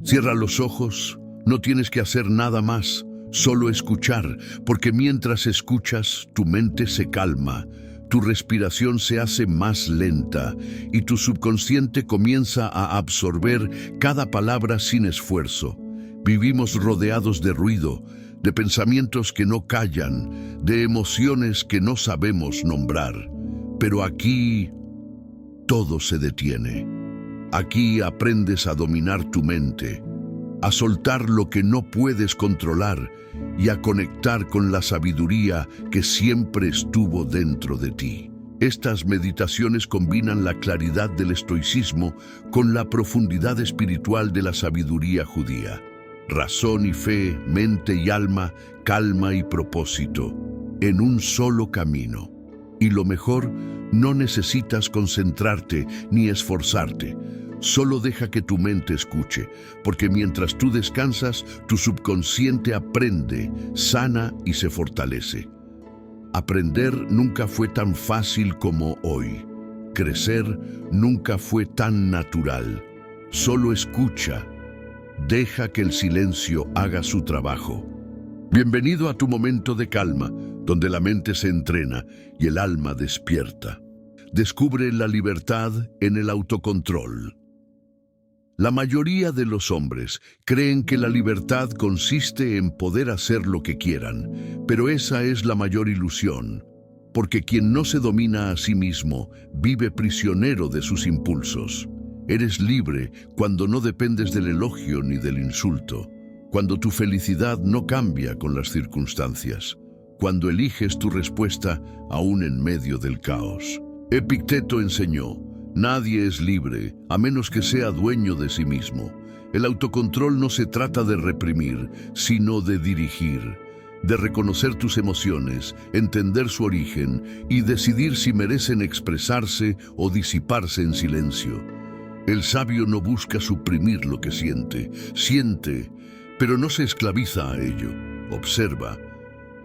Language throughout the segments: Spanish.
Cierra los ojos, no tienes que hacer nada más, solo escuchar, porque mientras escuchas, tu mente se calma, tu respiración se hace más lenta y tu subconsciente comienza a absorber cada palabra sin esfuerzo. Vivimos rodeados de ruido, de pensamientos que no callan, de emociones que no sabemos nombrar. Pero aquí todo se detiene. Aquí aprendes a dominar tu mente, a soltar lo que no puedes controlar y a conectar con la sabiduría que siempre estuvo dentro de ti. Estas meditaciones combinan la claridad del estoicismo con la profundidad espiritual de la sabiduría judía. Razón y fe, mente y alma, calma y propósito, en un solo camino. Y lo mejor, no necesitas concentrarte ni esforzarte. Solo deja que tu mente escuche, porque mientras tú descansas, tu subconsciente aprende, sana y se fortalece. Aprender nunca fue tan fácil como hoy. Crecer nunca fue tan natural. Solo escucha. Deja que el silencio haga su trabajo. Bienvenido a tu momento de calma, donde la mente se entrena y el alma despierta. Descubre la libertad en el autocontrol. La mayoría de los hombres creen que la libertad consiste en poder hacer lo que quieran, pero esa es la mayor ilusión, porque quien no se domina a sí mismo vive prisionero de sus impulsos. Eres libre cuando no dependes del elogio ni del insulto, cuando tu felicidad no cambia con las circunstancias, cuando eliges tu respuesta aún en medio del caos. Epicteto enseñó: nadie es libre a menos que sea dueño de sí mismo. El autocontrol no se trata de reprimir, sino de dirigir, de reconocer tus emociones, entender su origen y decidir si merecen expresarse o disiparse en silencio. El sabio no busca suprimir lo que siente, pero no se esclaviza a ello. Observa,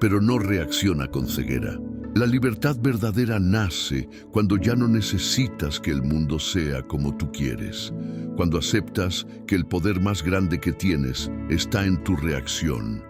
pero no reacciona con ceguera. La libertad verdadera nace cuando ya no necesitas que el mundo sea como tú quieres, cuando aceptas que el poder más grande que tienes está en tu reacción.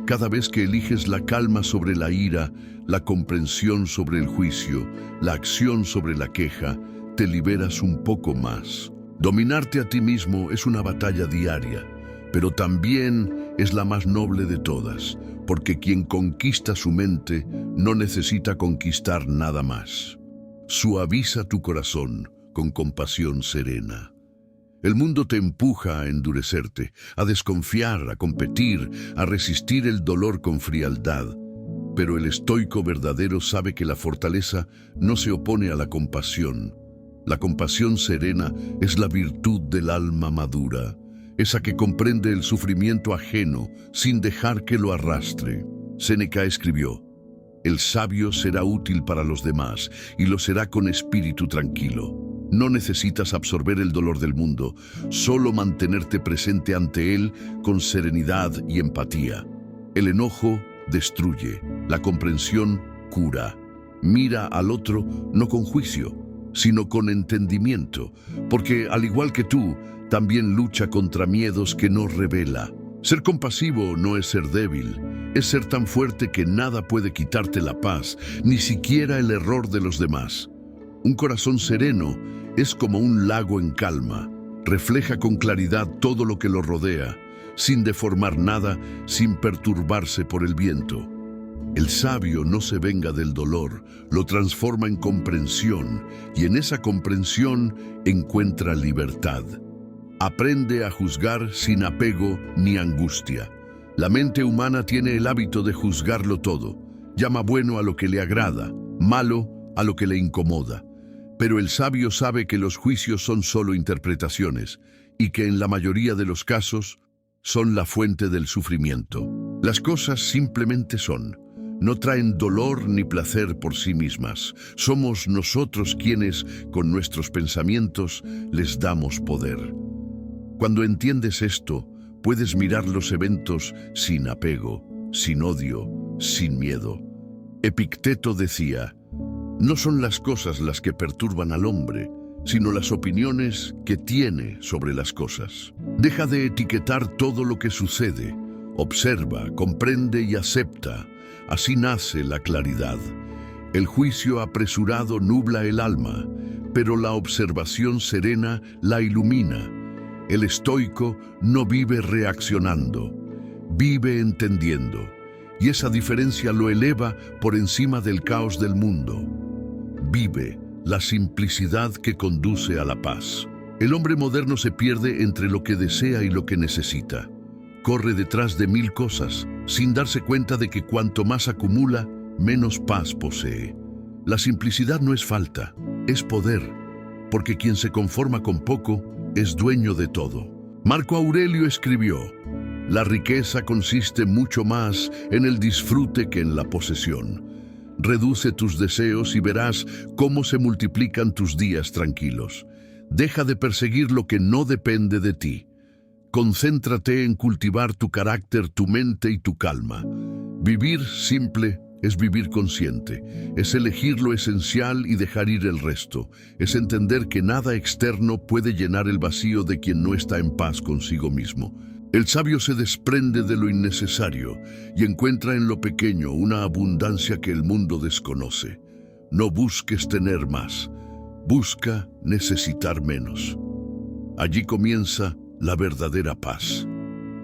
Cada vez que eliges la calma sobre la ira, la comprensión sobre el juicio, la acción sobre la queja, te liberas un poco más. Dominarte a ti mismo es una batalla diaria, pero también es la más noble de todas, porque quien conquista su mente no necesita conquistar nada más. Suaviza tu corazón con compasión serena. El mundo te empuja a endurecerte, a desconfiar, a competir, a resistir el dolor con frialdad. Pero el estoico verdadero sabe que la fortaleza no se opone a la compasión. La compasión serena es la virtud del alma madura, esa que comprende el sufrimiento ajeno sin dejar que lo arrastre. Séneca escribió: el sabio será útil para los demás y lo será con espíritu tranquilo. No necesitas absorber el dolor del mundo, solo mantenerte presente ante él con serenidad y empatía. El enojo destruye, la comprensión cura. Mira al otro no con juicio, sino con entendimiento, porque al igual que tú, también lucha contra miedos que no revela. Ser compasivo no es ser débil, es ser tan fuerte que nada puede quitarte la paz, ni siquiera el error de los demás. Un corazón sereno es como un lago en calma, refleja con claridad todo lo que lo rodea, sin deformar nada, sin perturbarse por el viento. El sabio no se venga del dolor, lo transforma en comprensión, y en esa comprensión encuentra libertad. Aprende a juzgar sin apego ni angustia. La mente humana tiene el hábito de juzgarlo todo. Llama bueno a lo que le agrada, malo a lo que le incomoda. Pero el sabio sabe que los juicios son solo interpretaciones y que en la mayoría de los casos son la fuente del sufrimiento. Las cosas simplemente son. No traen dolor ni placer por sí mismas. Somos nosotros quienes, con nuestros pensamientos, les damos poder. Cuando entiendes esto, puedes mirar los eventos sin apego, sin odio, sin miedo. Epicteto decía: no son las cosas las que perturban al hombre, sino las opiniones que tiene sobre las cosas. Deja de etiquetar todo lo que sucede. Observa, comprende y acepta. Así nace la claridad. El juicio apresurado nubla el alma, pero la observación serena la ilumina. El estoico no vive reaccionando, vive entendiendo, y esa diferencia lo eleva por encima del caos del mundo. Vive la simplicidad que conduce a la paz. El hombre moderno se pierde entre lo que desea y lo que necesita. Corre detrás de 1000 cosas, sin darse cuenta de que cuanto más acumula, menos paz posee. La simplicidad no es falta, es poder, porque quien se conforma con poco es dueño de todo. Marco Aurelio escribió: la riqueza consiste mucho más en el disfrute que en la posesión. Reduce tus deseos y verás cómo se multiplican tus días tranquilos. Deja de perseguir lo que no depende de ti. Concéntrate en cultivar tu carácter, tu mente y tu calma. Vivir simple es vivir consciente, es elegir lo esencial y dejar ir el resto, es entender que nada externo puede llenar el vacío de quien no está en paz consigo mismo. El sabio se desprende de lo innecesario y encuentra en lo pequeño una abundancia que el mundo desconoce. No busques tener más, busca necesitar menos. Allí comienza la verdadera paz.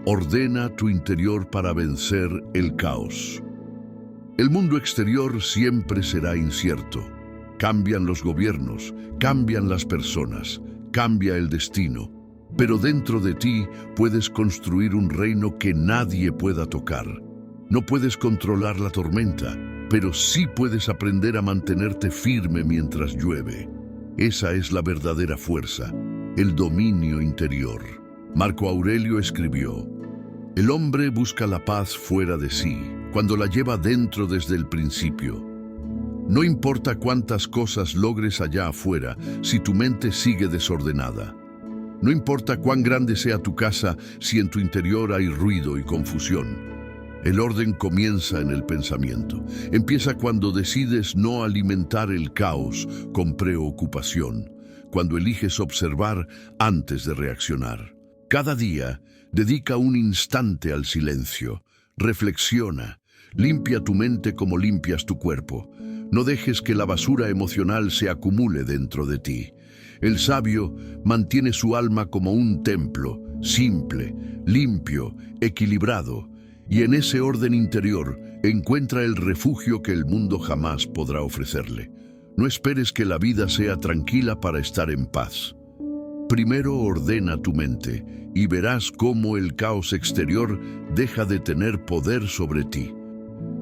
Ordena tu interior para vencer el caos. El mundo exterior siempre será incierto. Cambian los gobiernos, cambian las personas, cambia el destino. Pero dentro de ti puedes construir un reino que nadie pueda tocar. No puedes controlar la tormenta, pero sí puedes aprender a mantenerte firme mientras llueve. Esa es la verdadera fuerza, el dominio interior. Marco Aurelio escribió: el hombre busca la paz fuera de sí, cuando la lleva dentro desde el principio. No importa cuántas cosas logres allá afuera, si tu mente sigue desordenada. No importa cuán grande sea tu casa, si en tu interior hay ruido y confusión. El orden comienza en el pensamiento. Empieza cuando decides no alimentar el caos con preocupación, cuando eliges observar antes de reaccionar. Cada día, dedica un instante al silencio. Reflexiona. Limpia tu mente como limpias tu cuerpo. No dejes que la basura emocional se acumule dentro de ti. El sabio mantiene su alma como un templo, simple, limpio, equilibrado, y en ese orden interior encuentra el refugio que el mundo jamás podrá ofrecerle. No esperes que la vida sea tranquila para estar en paz. Primero ordena tu mente y verás cómo el caos exterior deja de tener poder sobre ti.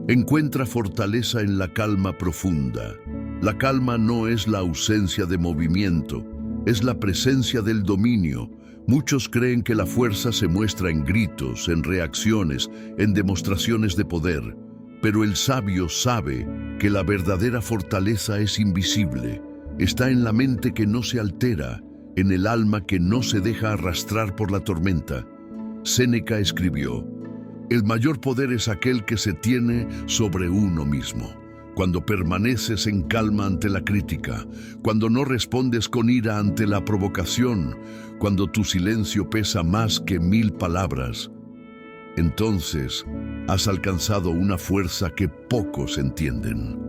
Encuentra fortaleza en la calma profunda. La calma no es la ausencia de movimiento, es la presencia del dominio. Muchos creen que la fuerza se muestra en gritos, en reacciones, en demostraciones de poder, pero el sabio sabe que la verdadera fortaleza es invisible. Está en la mente que no se altera, en el alma que no se deja arrastrar por la tormenta. Séneca escribió: el mayor poder es aquel que se tiene sobre uno mismo. Cuando permaneces en calma ante la crítica, cuando no respondes con ira ante la provocación, cuando tu silencio pesa más que 1000 palabras, entonces has alcanzado una fuerza que pocos entienden.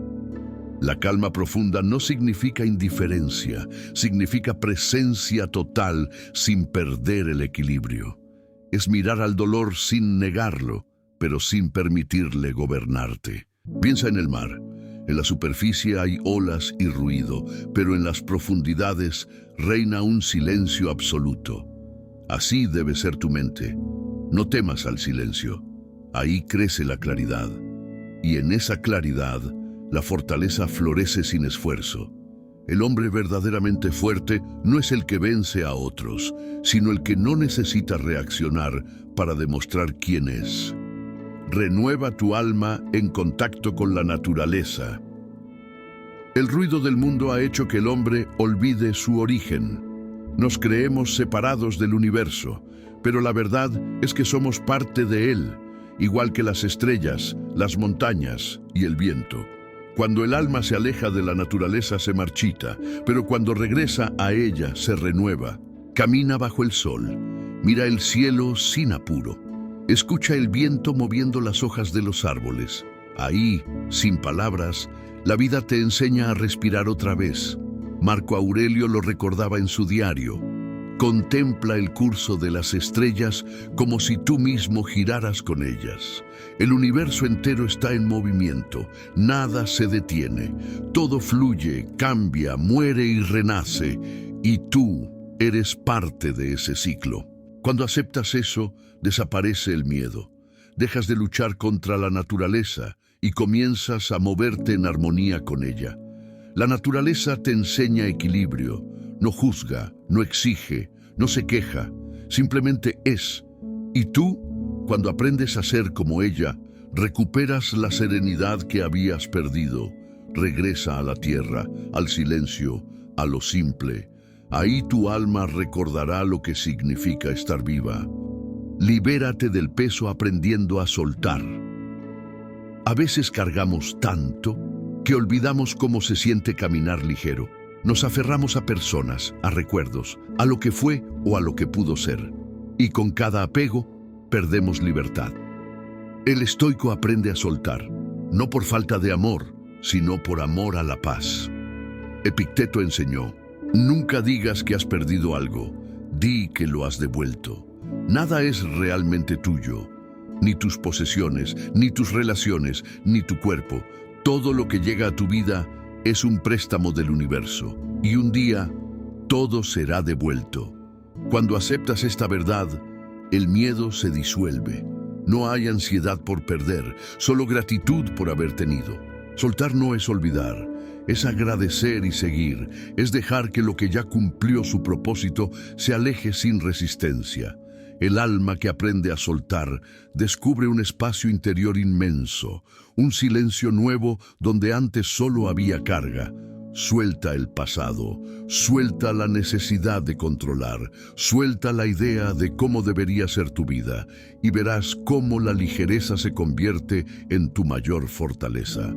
La calma profunda no significa indiferencia, significa presencia total sin perder el equilibrio. Es mirar al dolor sin negarlo, pero sin permitirle gobernarte. Piensa en el mar. En la superficie hay olas y ruido, pero en las profundidades reina un silencio absoluto. Así debe ser tu mente. No temas al silencio. Ahí crece la claridad. Y en esa claridad, la fortaleza florece sin esfuerzo. El hombre verdaderamente fuerte no es el que vence a otros, sino el que no necesita reaccionar para demostrar quién es. Renueva tu alma en contacto con la naturaleza. El ruido del mundo ha hecho que el hombre olvide su origen. Nos creemos separados del universo, pero la verdad es que somos parte de él, igual que las estrellas, las montañas y el viento. Cuando el alma se aleja de la naturaleza se marchita, pero cuando regresa a ella se renueva. Camina bajo el sol, Mira el cielo sin apuro. Escucha el viento moviendo las hojas de los árboles. Ahí, sin palabras, la vida te enseña a respirar otra vez. Marco Aurelio lo recordaba en su diario. Contempla el curso de las estrellas como si tú mismo giraras con ellas. El universo entero está en movimiento, nada se detiene, todo fluye, cambia, muere y renace, y tú eres parte de ese ciclo. Cuando aceptas eso, desaparece el miedo. Dejas de luchar contra la naturaleza y comienzas a moverte en armonía con ella. La naturaleza te enseña equilibrio, no juzga, no exige, no se queja, simplemente es. Y tú, cuando aprendes a ser como ella, recuperas la serenidad que habías perdido. Regresa a la tierra, al silencio, a lo simple. Ahí tu alma recordará lo que significa estar viva. Libérate del peso aprendiendo a soltar. A veces cargamos tanto que olvidamos cómo se siente caminar ligero. Nos aferramos a personas, a recuerdos, a lo que fue o a lo que pudo ser. Y con cada apego, perdemos libertad. El estoico aprende a soltar, no por falta de amor, sino por amor a la paz. Epicteto enseñó: nunca digas que has perdido algo, di que lo has devuelto. Nada es realmente tuyo, ni tus posesiones, ni tus relaciones, ni tu cuerpo. Todo lo que llega a tu vida es un préstamo del universo, y un día todo será devuelto. Cuando aceptas esta verdad, el miedo se disuelve. No hay ansiedad por perder, solo gratitud por haber tenido. Soltar no es olvidar, es agradecer y seguir, es dejar que lo que ya cumplió su propósito se aleje sin resistencia. El alma que aprende a soltar descubre un espacio interior inmenso, un silencio nuevo donde antes solo había carga. Suelta el pasado, suelta la necesidad de controlar, suelta la idea de cómo debería ser tu vida y verás cómo la ligereza se convierte en tu mayor fortaleza.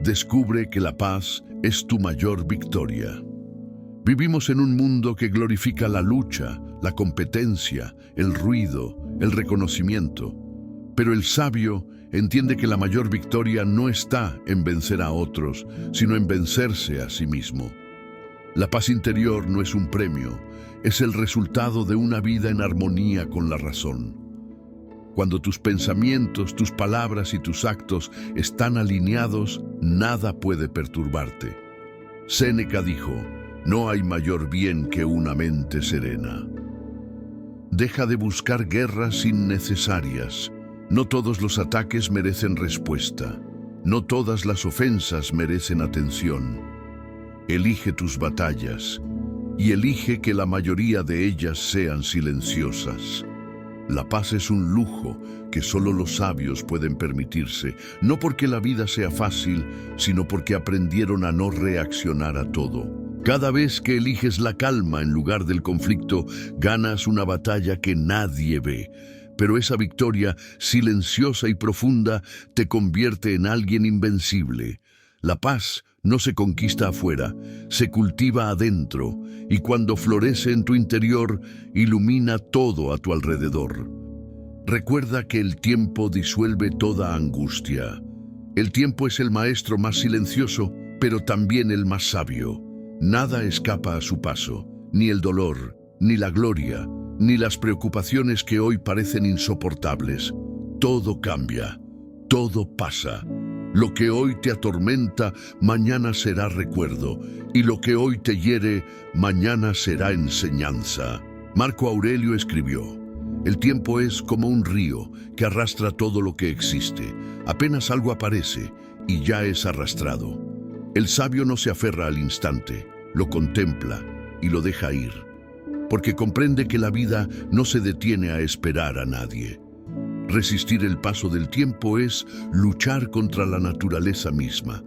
Descubre que la paz es tu mayor victoria. Vivimos en un mundo que glorifica la lucha, la competencia, el ruido, el reconocimiento. Pero el sabio entiende que la mayor victoria no está en vencer a otros, sino en vencerse a sí mismo. La paz interior no es un premio, es el resultado de una vida en armonía con la razón. Cuando tus pensamientos, tus palabras y tus actos están alineados, nada puede perturbarte. Séneca dijo: no hay mayor bien que una mente serena. Deja de buscar guerras innecesarias. No todos los ataques merecen respuesta. No todas las ofensas merecen atención. Elige tus batallas y elige que la mayoría de ellas sean silenciosas. La paz es un lujo que solo los sabios pueden permitirse, no porque la vida sea fácil, sino porque aprendieron a no reaccionar a todo. Cada vez que eliges la calma en lugar del conflicto, ganas una batalla que nadie ve. Pero esa victoria, silenciosa y profunda, te convierte en alguien invencible. La paz no se conquista afuera, se cultiva adentro, y cuando florece en tu interior, ilumina todo a tu alrededor. Recuerda que el tiempo disuelve toda angustia. El tiempo es el maestro más silencioso, pero también el más sabio. Nada escapa a su paso, ni el dolor, ni la gloria, ni las preocupaciones que hoy parecen insoportables. Todo cambia, todo pasa. Lo que hoy te atormenta, mañana será recuerdo, y lo que hoy te hiere, mañana será enseñanza. Marco Aurelio escribió: el tiempo es como un río que arrastra todo lo que existe. Apenas algo aparece y ya es arrastrado. El sabio no se aferra al instante, lo contempla y lo deja ir, porque comprende que la vida no se detiene a esperar a nadie. Resistir el paso del tiempo es luchar contra la naturaleza misma.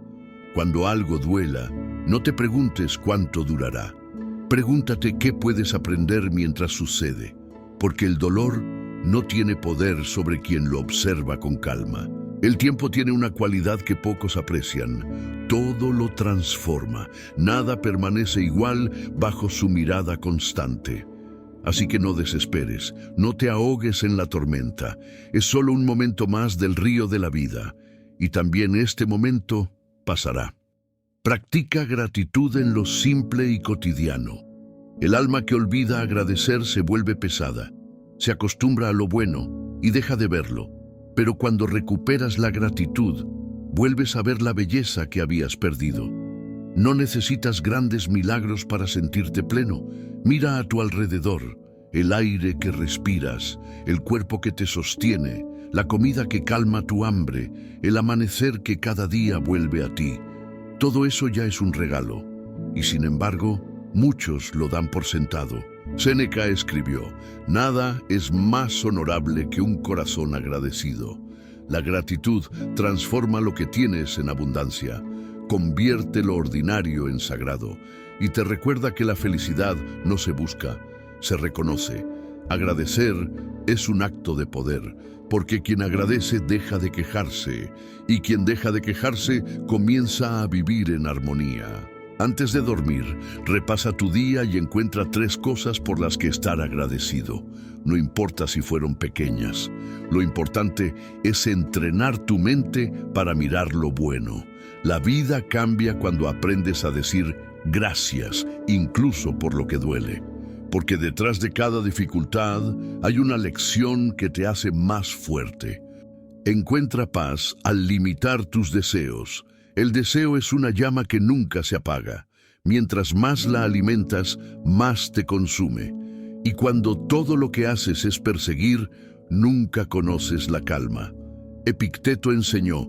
Cuando algo duela, no te preguntes cuánto durará. Pregúntate qué puedes aprender mientras sucede, porque el dolor no tiene poder sobre quien lo observa con calma. El tiempo tiene una cualidad que pocos aprecian. Todo lo transforma. Nada permanece igual bajo su mirada constante. Así que no desesperes, no te ahogues en la tormenta. Es solo un momento más del río de la vida, y también este momento pasará. Practica gratitud en lo simple y cotidiano. El alma que olvida agradecer se vuelve pesada, se acostumbra a lo bueno y deja de verlo. Pero cuando recuperas la gratitud, vuelves a ver la belleza que habías perdido. No necesitas grandes milagros para sentirte pleno. Mira a tu alrededor, el aire que respiras, el cuerpo que te sostiene, la comida que calma tu hambre, el amanecer que cada día vuelve a ti. Todo eso ya es un regalo, y sin embargo, muchos lo dan por sentado. Séneca escribió: nada es más honorable que un corazón agradecido. La gratitud transforma lo que tienes en abundancia, convierte lo ordinario en sagrado y te recuerda que la felicidad no se busca, se reconoce. Agradecer es un acto de poder, porque quien agradece deja de quejarse, y quien deja de quejarse comienza a vivir en armonía. Antes de dormir, repasa tu día y encuentra 3 cosas por las que estar agradecido. No importa si fueron pequeñas. Lo importante es entrenar tu mente para mirar lo bueno. La vida cambia cuando aprendes a decir gracias, incluso por lo que duele. Porque detrás de cada dificultad hay una lección que te hace más fuerte. Encuentra paz al limitar tus deseos. El deseo es una llama que nunca se apaga. Mientras más la alimentas, más te consume. Y cuando todo lo que haces es perseguir, nunca conoces la calma. Epicteto enseñó: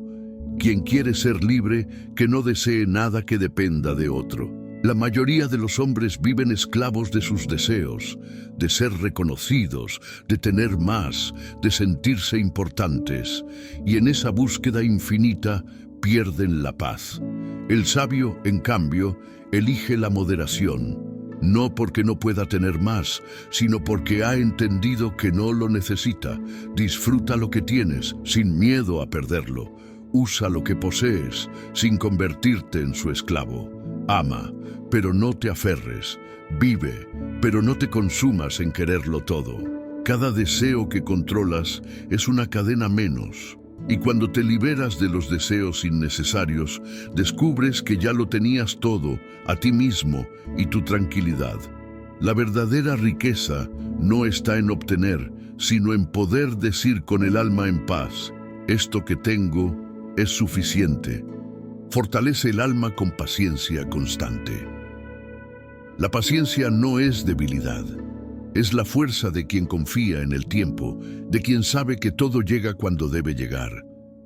quien quiere ser libre, que no desee nada que dependa de otro. La mayoría de los hombres viven esclavos de sus deseos, de ser reconocidos, de tener más, de sentirse importantes, y en esa búsqueda infinita pierden la paz. El sabio, en cambio, elige la moderación, no porque no pueda tener más, sino porque ha entendido que no lo necesita. Disfruta lo que tienes, sin miedo a perderlo. Usa lo que posees, sin convertirte en su esclavo. Ama, pero no te aferres. Vive, pero no te consumas en quererlo todo. Cada deseo que controlas es una cadena menos. Y cuando te liberas de los deseos innecesarios, descubres que ya lo tenías todo, a ti mismo y tu tranquilidad. La verdadera riqueza no está en obtener, sino en poder decir con el alma en paz: esto que tengo es suficiente. Fortalece el alma con paciencia constante. La paciencia no es debilidad. Es la fuerza de quien confía en el tiempo, de quien sabe que todo llega cuando debe llegar.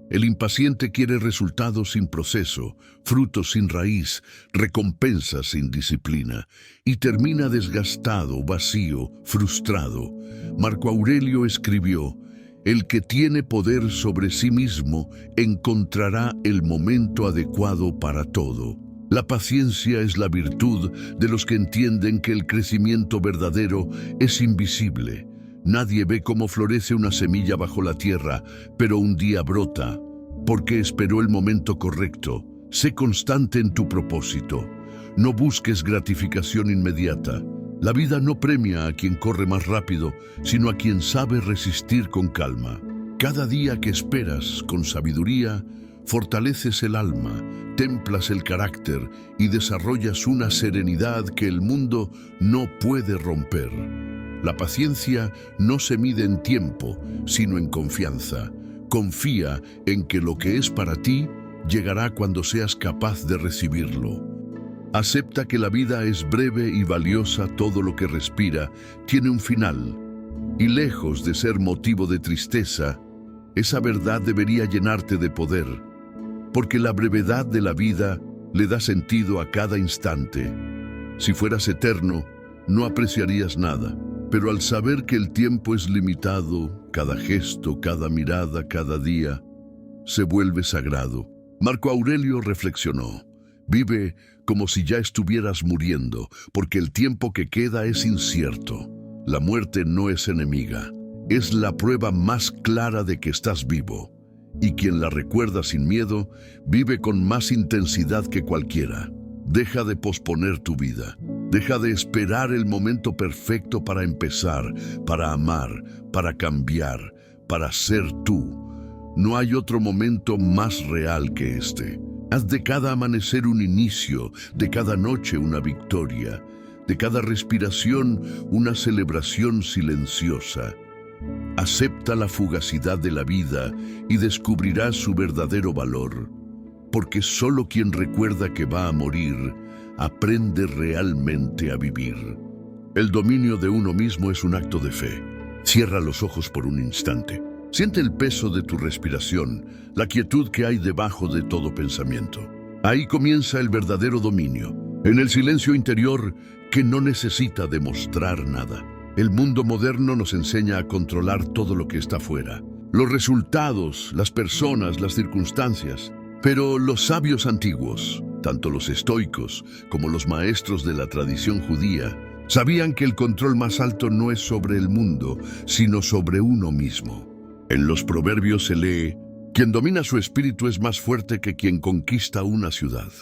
El impaciente quiere resultados sin proceso, frutos sin raíz, recompensas sin disciplina, y termina desgastado, vacío, frustrado. Marco Aurelio escribió: el que tiene poder sobre sí mismo encontrará el momento adecuado para todo. La paciencia es la virtud de los que entienden que el crecimiento verdadero es invisible. Nadie ve cómo florece una semilla bajo la tierra, pero un día brota, porque esperó el momento correcto. Sé constante en tu propósito. No busques gratificación inmediata. La vida no premia a quien corre más rápido, sino a quien sabe resistir con calma. Cada día que esperas con sabiduría, fortaleces el alma, templas el carácter y desarrollas una serenidad que el mundo no puede romper. La paciencia no se mide en tiempo, sino en confianza. Confía en que lo que es para ti llegará cuando seas capaz de recibirlo. Acepta que la vida es breve y valiosa. Todo lo que respira tiene un final. Y lejos de ser motivo de tristeza, esa verdad debería llenarte de poder, porque la brevedad de la vida le da sentido a cada instante. Si fueras eterno, no apreciarías nada, pero al saber que el tiempo es limitado, cada gesto, cada mirada, cada día, se vuelve sagrado. Marco Aurelio reflexionó: vive como si ya estuvieras muriendo, porque el tiempo que queda es incierto. La muerte no es enemiga, es la prueba más clara de que estás vivo. Y quien la recuerda sin miedo, vive con más intensidad que cualquiera. Deja de posponer tu vida. Deja de esperar el momento perfecto para empezar, para amar, para cambiar, para ser tú. No hay otro momento más real que este. Haz de cada amanecer un inicio, de cada noche una victoria, de cada respiración una celebración silenciosa. Acepta la fugacidad de la vida y descubrirás su verdadero valor, porque solo quien recuerda que va a morir aprende realmente a vivir. El dominio de uno mismo es un acto de fe. Cierra los ojos por un instante. Siente el peso de tu respiración, la quietud que hay debajo de todo pensamiento. Ahí comienza el verdadero dominio, en el silencio interior que no necesita demostrar nada. El mundo moderno nos enseña a controlar todo lo que está fuera, los resultados, las personas, las circunstancias. Pero los sabios antiguos, tanto los estoicos como los maestros de la tradición judía, sabían que el control más alto no es sobre el mundo, sino sobre uno mismo. En los proverbios se lee: quien domina su espíritu es más fuerte que quien conquista una ciudad.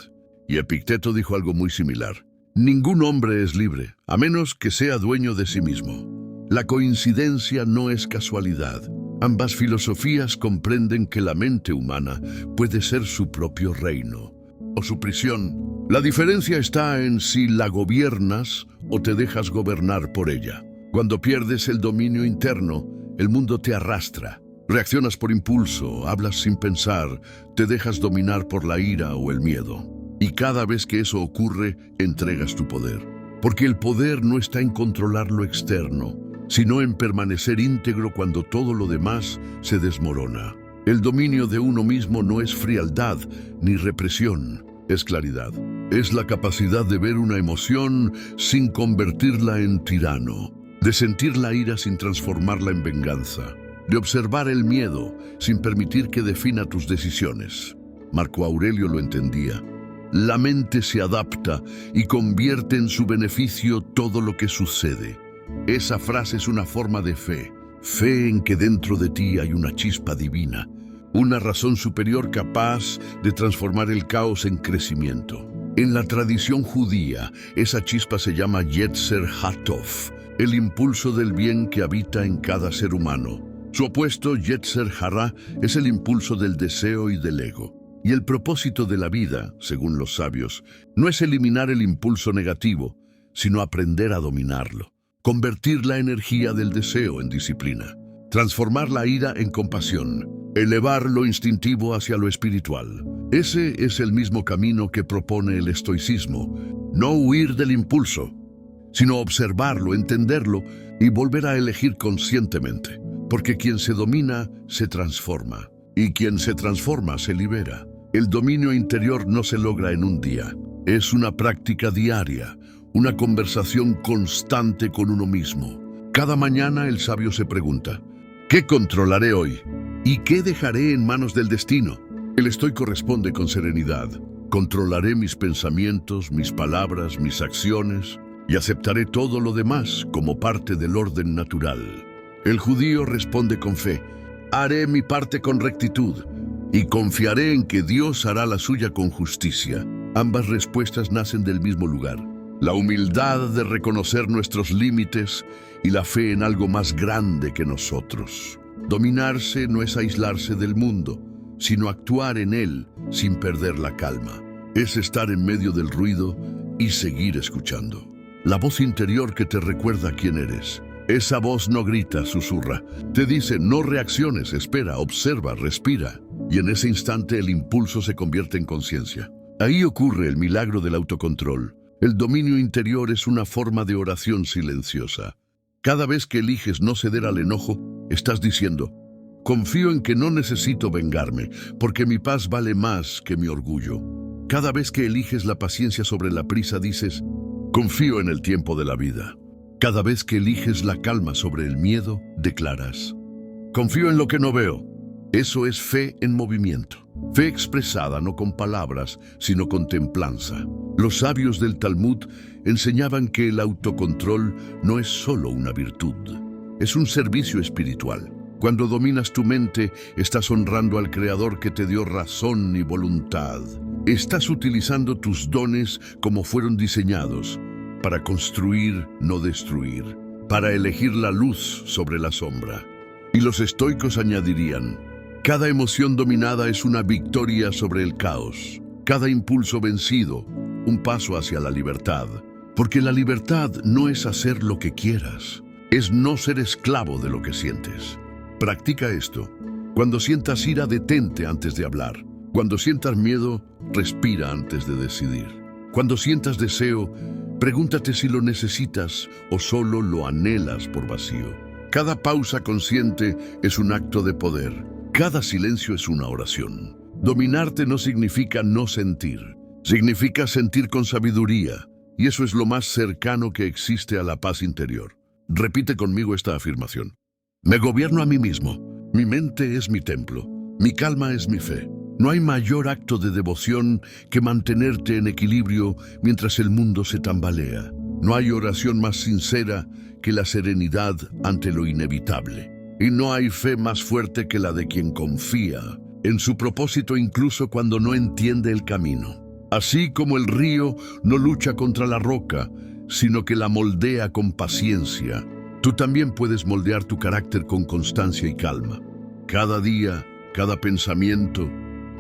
Y Epicteto dijo algo muy similar: ningún hombre es libre, a menos que sea dueño de sí mismo. La coincidencia no es casualidad. Ambas filosofías comprenden que la mente humana puede ser su propio reino o su prisión. La diferencia está en si la gobiernas o te dejas gobernar por ella. Cuando pierdes el dominio interno, el mundo te arrastra. Reaccionas por impulso, hablas sin pensar, te dejas dominar por la ira o el miedo. Y cada vez que eso ocurre, entregas tu poder. Porque el poder no está en controlar lo externo, sino en permanecer íntegro cuando todo lo demás se desmorona. El dominio de uno mismo no es frialdad ni represión, es claridad. Es la capacidad de ver una emoción sin convertirla en tirano, de sentir la ira sin transformarla en venganza, de observar el miedo sin permitir que defina tus decisiones. Marco Aurelio lo entendía. La mente se adapta y convierte en su beneficio todo lo que sucede. Esa frase es una forma de fe. Fe en que dentro de ti hay una chispa divina, una razón superior capaz de transformar el caos en crecimiento. En la tradición judía, esa chispa se llama Yetzer Hatov, el impulso del bien que habita en cada ser humano. Su opuesto, Yetzer Hara, es el impulso del deseo y del ego. Y el propósito de la vida, según los sabios, no es eliminar el impulso negativo, sino aprender a dominarlo. Convertir la energía del deseo en disciplina. Transformar la ira en compasión. Elevar lo instintivo hacia lo espiritual. Ese es el mismo camino que propone el estoicismo. No huir del impulso, sino observarlo, entenderlo y volver a elegir conscientemente. Porque quien se domina, se transforma. Y quien se transforma, se libera. El dominio interior no se logra en un día. Es una práctica diaria, una conversación constante con uno mismo. Cada mañana el sabio se pregunta: ¿qué controlaré hoy? ¿Y qué dejaré en manos del destino? El estoico responde con serenidad: controlaré mis pensamientos, mis palabras, mis acciones, y aceptaré todo lo demás como parte del orden natural. El judío responde con fe: haré mi parte con rectitud, y confiaré en que Dios hará la suya con justicia. Ambas respuestas nacen del mismo lugar: la humildad de reconocer nuestros límites y la fe en algo más grande que nosotros. Dominarse no es aislarse del mundo, sino actuar en él sin perder la calma. Es estar en medio del ruido y seguir escuchando. La voz interior que te recuerda quién eres. Esa voz no grita, susurra. Te dice: no reacciones, espera, observa, respira. Y en ese instante el impulso se convierte en conciencia. Ahí ocurre el milagro del autocontrol. El dominio interior es una forma de oración silenciosa. Cada vez que eliges no ceder al enojo, estás diciendo: confío en que no necesito vengarme, porque mi paz vale más que mi orgullo. Cada vez que eliges la paciencia sobre la prisa, dices: confío en el tiempo de la vida. Cada vez que eliges la calma sobre el miedo, declaras: confío en lo que no veo. Eso es fe en movimiento. Fe expresada no con palabras, sino con templanza. Los sabios del Talmud enseñaban que el autocontrol no es solo una virtud, es un servicio espiritual. Cuando dominas tu mente, estás honrando al Creador que te dio razón y voluntad. Estás utilizando tus dones como fueron diseñados, para construir, no destruir, para elegir la luz sobre la sombra. Y los estoicos añadirían: cada emoción dominada es una victoria sobre el caos, cada impulso vencido, un paso hacia la libertad. Porque la libertad no es hacer lo que quieras, es no ser esclavo de lo que sientes. Practica esto. Cuando sientas ira, detente antes de hablar. Cuando sientas miedo, respira antes de decidir. Cuando sientas deseo, pregúntate si lo necesitas o solo lo anhelas por vacío. Cada pausa consciente es un acto de poder. Cada silencio es una oración. Dominarte no significa no sentir. Significa sentir con sabiduría. Y eso es lo más cercano que existe a la paz interior. Repite conmigo esta afirmación. Me gobierno a mí mismo. Mi mente es mi templo. Mi calma es mi fe. No hay mayor acto de devoción que mantenerte en equilibrio mientras el mundo se tambalea. No hay oración más sincera que la serenidad ante lo inevitable. Y no hay fe más fuerte que la de quien confía en su propósito incluso cuando no entiende el camino. Así como el río no lucha contra la roca, sino que la moldea con paciencia, tú también puedes moldear tu carácter con constancia y calma. Cada día, cada pensamiento,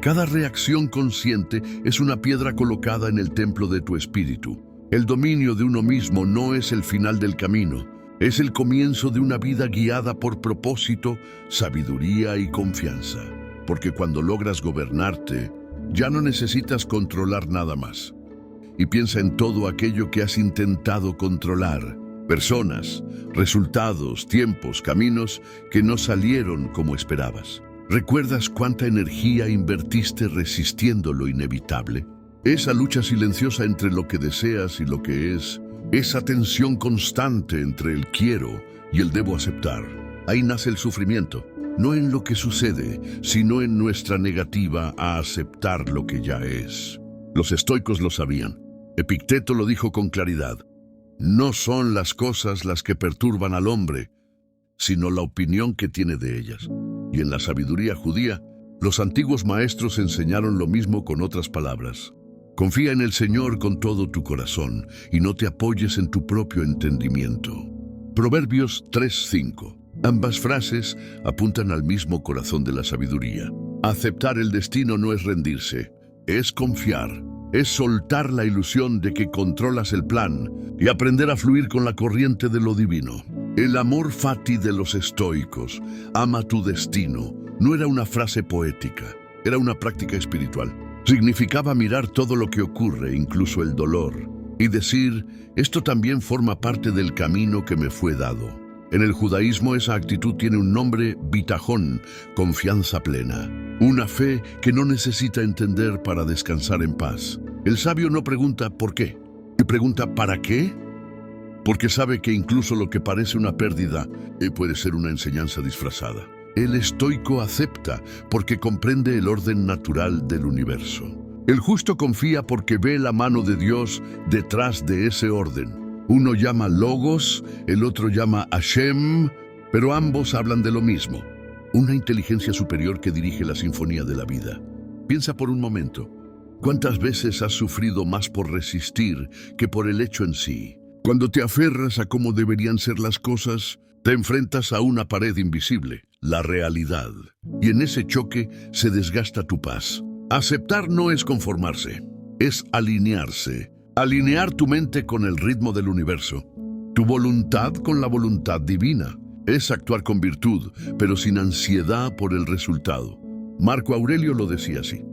cada reacción consciente es una piedra colocada en el templo de tu espíritu. El dominio de uno mismo no es el final del camino, es el comienzo de una vida guiada por propósito, sabiduría y confianza. Porque cuando logras gobernarte, ya no necesitas controlar nada más. Y piensa en todo aquello que has intentado controlar. Personas, resultados, tiempos, caminos que no salieron como esperabas. ¿Recuerdas cuánta energía invertiste resistiendo lo inevitable? Esa lucha silenciosa entre lo que deseas y lo que es. Esa tensión constante entre el quiero y el debo aceptar. Ahí nace el sufrimiento. No en lo que sucede, sino en nuestra negativa a aceptar lo que ya es. Los estoicos lo sabían. Epicteto lo dijo con claridad. No son las cosas las que perturban al hombre, sino la opinión que tiene de ellas. Y en la sabiduría judía, los antiguos maestros enseñaron lo mismo con otras palabras. Confía en el Señor con todo tu corazón y no te apoyes en tu propio entendimiento. Proverbios 3:5. Ambas frases apuntan al mismo corazón de la sabiduría. Aceptar el destino no es rendirse, es confiar, es soltar la ilusión de que controlas el plan y aprender a fluir con la corriente de lo divino. El amor fati de los estoicos, ama tu destino, no era una frase poética, era una práctica espiritual. Significaba mirar todo lo que ocurre, incluso el dolor, y decir, esto también forma parte del camino que me fue dado. En el judaísmo esa actitud tiene un nombre, bitajón, confianza plena. Una fe que no necesita entender para descansar en paz. El sabio no pregunta ¿por qué? Y pregunta ¿para qué? Porque sabe que incluso lo que parece una pérdida puede ser una enseñanza disfrazada. El estoico acepta porque comprende el orden natural del universo. El justo confía porque ve la mano de Dios detrás de ese orden. Uno llama Logos, el otro llama Hashem, pero ambos hablan de lo mismo. Una inteligencia superior que dirige la sinfonía de la vida. Piensa por un momento, ¿cuántas veces has sufrido más por resistir que por el hecho en sí? Cuando te aferras a cómo deberían ser las cosas, te enfrentas a una pared invisible, la realidad. Y en ese choque se desgasta tu paz. Aceptar no es conformarse, es alinearse. Alinear tu mente con el ritmo del universo, tu voluntad con la voluntad divina. Es actuar con virtud, pero sin ansiedad por el resultado. Marco Aurelio lo decía así.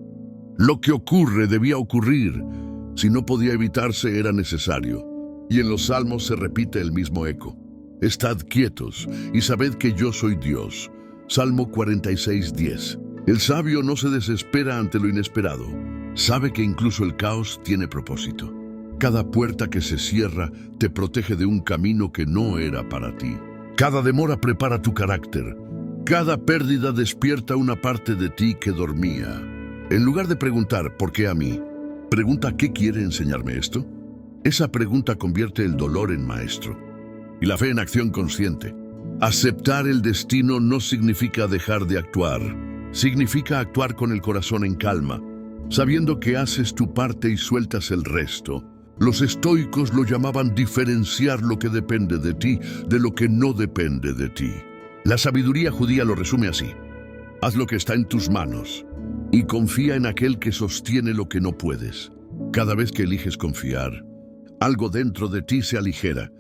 Lo que ocurre debía ocurrir. Si no podía evitarse, era necesario. Y en los Salmos se repite el mismo eco. Estad quietos y sabed que yo soy Dios. Salmo 46:10. El sabio no se desespera ante lo inesperado. Sabe que incluso el caos tiene propósito. Cada puerta que se cierra te protege de un camino que no era para ti. Cada demora prepara tu carácter. Cada pérdida despierta una parte de ti que dormía. En lugar de preguntar ¿por qué a mí?, pregunta ¿qué quiere enseñarme esto? Esa pregunta convierte el dolor en maestro y la fe en acción consciente. Aceptar el destino no significa dejar de actuar. Significa actuar con el corazón en calma, sabiendo que haces tu parte y sueltas el resto. Los estoicos lo llamaban diferenciar lo que depende de ti de lo que no depende de ti. La sabiduría judía lo resume así: haz lo que está en tus manos y confía en aquel que sostiene lo que no puedes. Cada vez que eliges confiar, algo dentro de ti se aligera.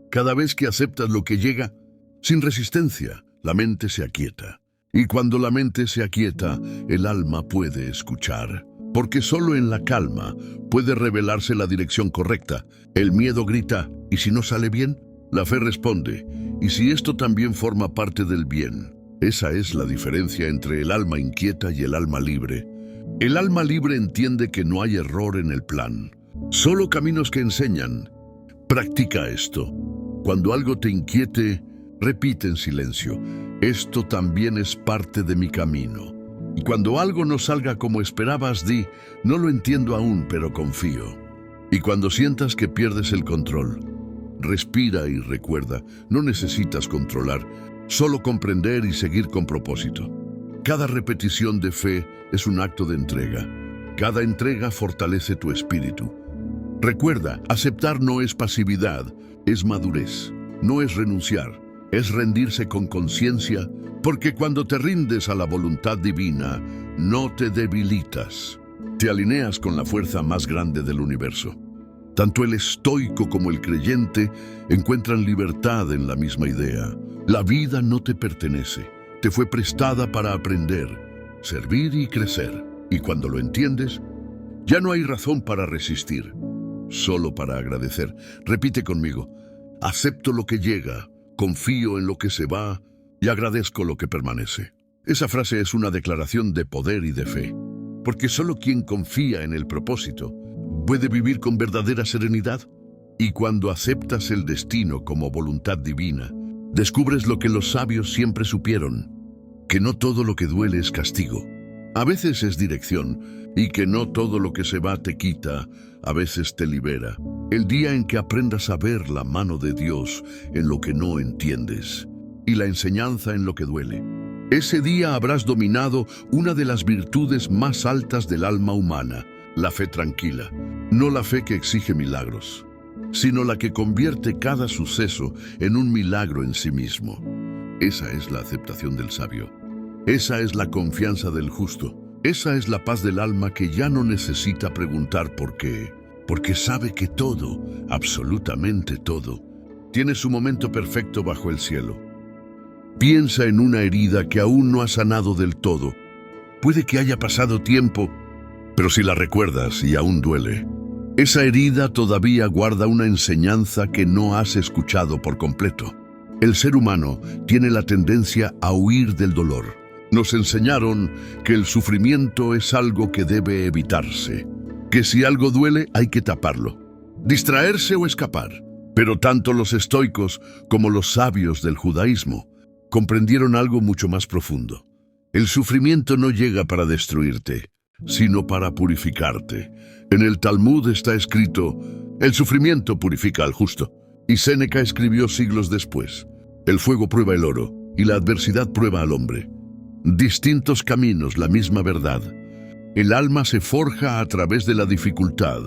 Cada vez que aceptas lo que llega, sin resistencia, la mente se aquieta. Y cuando la mente se aquieta, el alma puede escuchar. Porque solo en la calma puede revelarse la dirección correcta. El miedo grita, ¿y si no sale bien? La fe responde, ¿y si esto también forma parte del bien? Esa es la diferencia entre el alma inquieta y el alma libre. El alma libre entiende que no hay error en el plan, solo caminos que enseñan. Practica esto. Cuando algo te inquiete, repite en silencio: esto también es parte de mi camino. Y cuando algo no salga como esperabas, di: no lo entiendo aún, pero confío. Y cuando sientas que pierdes el control, respira y recuerda: no necesitas controlar, solo comprender y seguir con propósito. Cada repetición de fe es un acto de entrega. Cada entrega fortalece tu espíritu. Recuerda, aceptar no es pasividad, es madurez. No es renunciar, es rendirse con conciencia, porque cuando te rindes a la voluntad divina, no te debilitas. Te alineas con la fuerza más grande del universo. Tanto el estoico como el creyente encuentran libertad en la misma idea. La vida no te pertenece, te fue prestada para aprender, servir y crecer. Y cuando lo entiendes, ya no hay razón para resistir, solo para agradecer. Repite conmigo: acepto lo que llega, confío en lo que se va y agradezco lo que permanece. Esa frase es una declaración de poder y de fe, porque solo quien confía en el propósito puede vivir con verdadera serenidad. Y cuando aceptas el destino como voluntad divina, descubres lo que los sabios siempre supieron: que no todo lo que duele es castigo, a veces es dirección, y que no todo lo que se va te quita, a veces te libera. El día en que aprendas a ver la mano de Dios en lo que no entiendes y la enseñanza en lo que duele, ese día habrás dominado una de las virtudes más altas del alma humana: la fe tranquila. No la fe que exige milagros, sino la que convierte cada suceso en un milagro en sí mismo. Esa es la aceptación del sabio. Esa es la confianza del justo. Esa es la paz del alma que ya no necesita preguntar por qué, porque sabe que todo, absolutamente todo, tiene su momento perfecto bajo el cielo. Piensa en una herida que aún no ha sanado del todo. Puede que haya pasado tiempo, pero si la recuerdas y aún duele, esa herida todavía guarda una enseñanza que no has escuchado por completo. El ser humano tiene la tendencia a huir del dolor. Nos enseñaron que el sufrimiento es algo que debe evitarse, que si algo duele hay que taparlo, distraerse o escapar. Pero tanto los estoicos como los sabios del judaísmo comprendieron algo mucho más profundo. El sufrimiento no llega para destruirte, sino para purificarte. En el Talmud está escrito: el sufrimiento purifica al justo. Y Séneca escribió siglos después: el fuego prueba el oro y la adversidad prueba al hombre. Distintos caminos, la misma verdad. El alma se forja a través de la dificultad.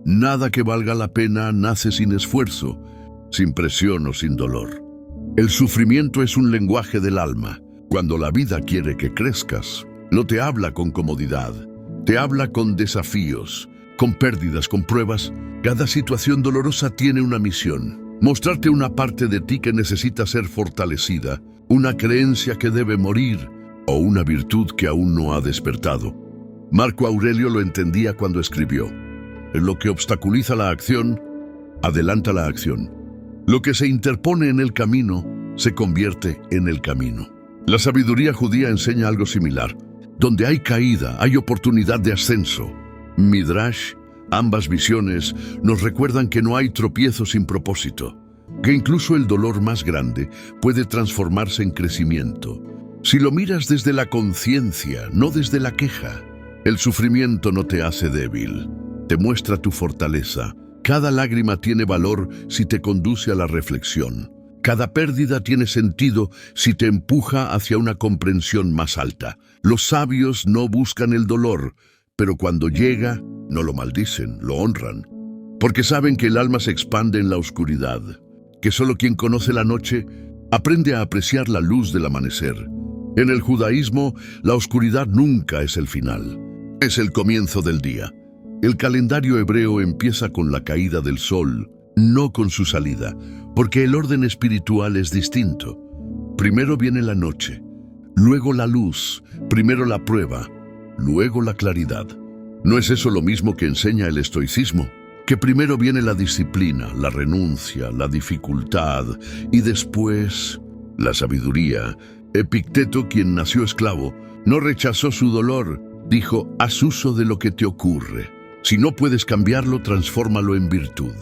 Nada que valga la pena nace sin esfuerzo, sin presión o sin dolor. El sufrimiento es un lenguaje del alma. Cuando la vida quiere que crezcas, no te habla con comodidad, te habla con desafíos, con pérdidas, con pruebas. Cada situación dolorosa tiene una misión: mostrarte una parte de ti que necesita ser fortalecida, una creencia que debe morir o una virtud que aún no ha despertado. Marco Aurelio lo entendía cuando escribió: en lo que obstaculiza la acción, adelanta la acción. Lo que se interpone en el camino se convierte en el camino. La sabiduría judía enseña algo similar: donde hay caída, hay oportunidad de ascenso. Midrash, ambas visiones, nos recuerdan que no hay tropiezo sin propósito, que incluso el dolor más grande puede transformarse en crecimiento. Si lo miras desde la conciencia, no desde la queja, el sufrimiento no te hace débil, te muestra tu fortaleza. Cada lágrima tiene valor si te conduce a la reflexión. Cada pérdida tiene sentido si te empuja hacia una comprensión más alta. Los sabios no buscan el dolor, pero cuando llega, no lo maldicen, lo honran. porque saben que el alma se expande en la oscuridad, que solo quien conoce la noche aprende a apreciar la luz del amanecer. En el judaísmo, la oscuridad nunca es el final, es el comienzo del día. El calendario hebreo empieza con la caída del sol, no con su salida, porque el orden espiritual es distinto. Primero viene la noche, luego la luz, primero la prueba, luego la claridad. ¿No es eso lo mismo que enseña el estoicismo? Que primero viene la disciplina, la renuncia, la dificultad y después la sabiduría. Epicteto, quien nació esclavo, no rechazó su dolor. Dijo, haz uso de lo que te ocurre. Si no puedes cambiarlo, transfórmalo en virtud.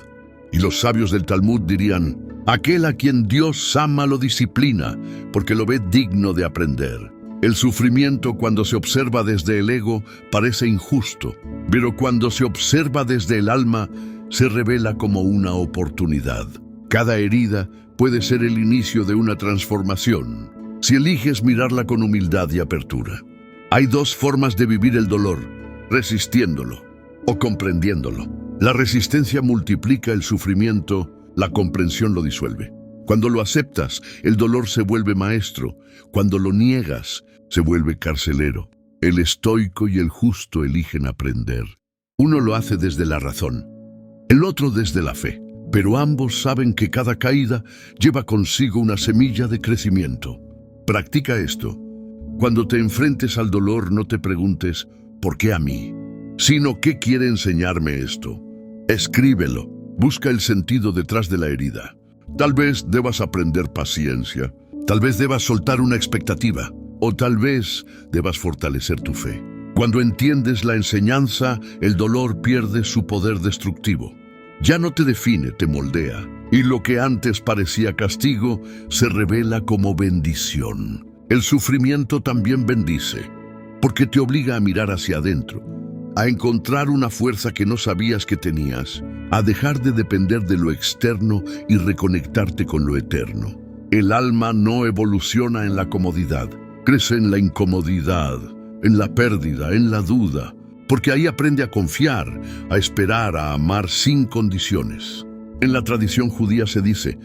Y los sabios del Talmud dirían, aquel a quien Dios ama lo disciplina, porque lo ve digno de aprender. El sufrimiento, cuando se observa desde el ego, parece injusto, pero cuando se observa desde el alma, se revela como una oportunidad. Cada herida puede ser el inicio de una transformación, si eliges mirarla con humildad y apertura. Hay dos formas de vivir el dolor, resistiéndolo o comprendiéndolo. La resistencia multiplica el sufrimiento, la comprensión lo disuelve. Cuando lo aceptas, el dolor se vuelve maestro. Cuando lo niegas, se vuelve carcelero. El estoico y el justo eligen aprender. Uno lo hace desde la razón, el otro desde la fe. Pero ambos saben que cada caída lleva consigo una semilla de crecimiento. Practica esto. Cuando te enfrentes al dolor, no te preguntes, ¿por qué a mí?, sino, ¿qué quiere enseñarme esto? Escríbelo. Busca el sentido detrás de la herida. Tal vez debas aprender paciencia. Tal vez debas soltar una expectativa. O tal vez debas fortalecer tu fe. Cuando entiendes la enseñanza, el dolor pierde su poder destructivo. Ya no te define, te moldea. Y lo que antes parecía castigo, se revela como bendición. El sufrimiento también bendice, porque te obliga a mirar hacia adentro, a encontrar una fuerza que no sabías que tenías, a dejar de depender de lo externo y reconectarte con lo eterno. El alma no evoluciona en la comodidad, crece en la incomodidad, en la pérdida, en la duda, porque ahí aprende a confiar, a esperar, a amar sin condiciones. En la tradición judía se dice,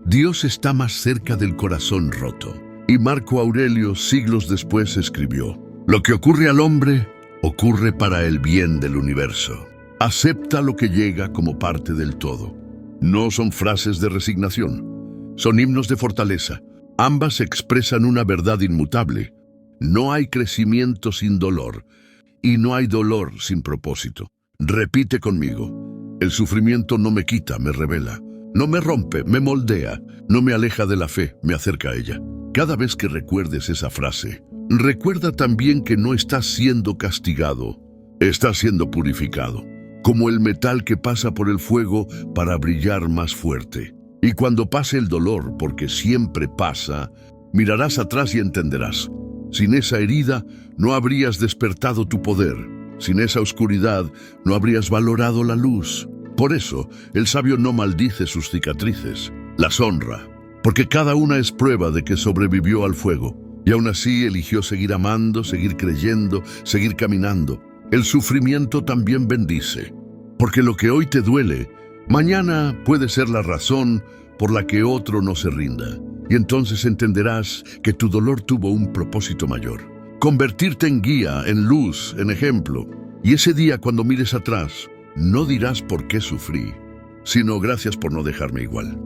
Dios está más cerca del corazón roto. Y Marco Aurelio, siglos después, escribió, lo que ocurre al hombre, ocurre para el bien del universo. Acepta lo que llega como parte del todo. No son frases de resignación, son himnos de fortaleza. Ambas expresan una verdad inmutable. No hay crecimiento sin dolor, y no hay dolor sin propósito. Repite conmigo, el sufrimiento no me quita, me revela. No me rompe, me moldea. No me aleja de la fe, me acerca a ella. Cada vez que recuerdes esa frase, recuerda también que no estás siendo castigado, estás siendo purificado, como el metal que pasa por el fuego para brillar más fuerte. Y cuando pase el dolor, porque siempre pasa, mirarás atrás y entenderás. Sin esa herida, no habrías despertado tu poder. Sin esa oscuridad, no habrías valorado la luz. Por eso, el sabio no maldice sus cicatrices, las honra, porque cada una es prueba de que sobrevivió al fuego. Y aún así eligió seguir amando, seguir creyendo, seguir caminando. El sufrimiento también bendice, porque lo que hoy te duele, mañana puede ser la razón por la que otro no se rinda. Y entonces entenderás que tu dolor tuvo un propósito mayor. Convertirte en guía, en luz, en ejemplo. Y ese día, cuando mires atrás, no dirás por qué sufrí, sino gracias por no dejarme igual.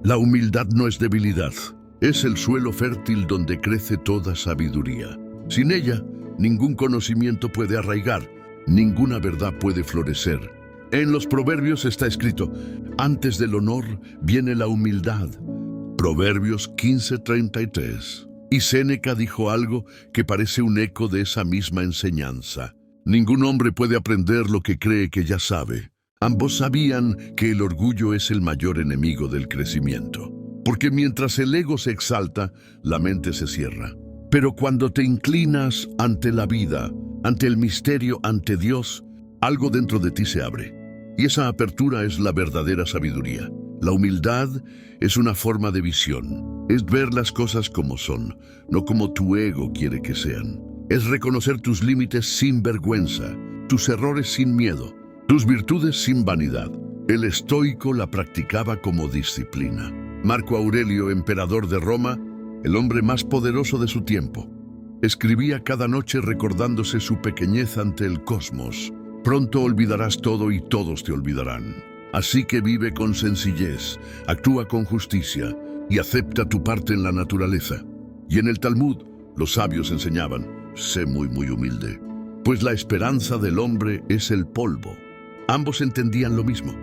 La humildad no es debilidad, es el suelo fértil donde crece toda sabiduría. Sin ella, ningún conocimiento puede arraigar, ninguna verdad puede florecer. En los Proverbios está escrito, antes del honor viene la humildad. Proverbios 15:33. Y Séneca dijo algo que parece un eco de esa misma enseñanza. Ningún hombre puede aprender lo que cree que ya sabe. Ambos sabían que el orgullo es el mayor enemigo del crecimiento, porque mientras el ego se exalta, la mente se cierra. Pero cuando te inclinas ante la vida, ante el misterio, ante Dios, algo dentro de ti se abre. Y esa apertura es la verdadera sabiduría. La humildad es una forma de visión. Es ver las cosas como son, no como tu ego quiere que sean. Es reconocer tus límites sin vergüenza, tus errores sin miedo, Tus virtudes sin vanidad. El estoico la practicaba como disciplina. Marco Aurelio, emperador de Roma, el hombre más poderoso de su tiempo, escribía cada noche recordándose su pequeñez ante el cosmos. Pronto olvidarás todo y todos te olvidarán. Así que vive con sencillez, actúa con justicia y acepta tu parte en la naturaleza. Y en el Talmud, los sabios enseñaban, sé muy humilde, pues la esperanza del hombre es el polvo. Ambos entendían lo mismo,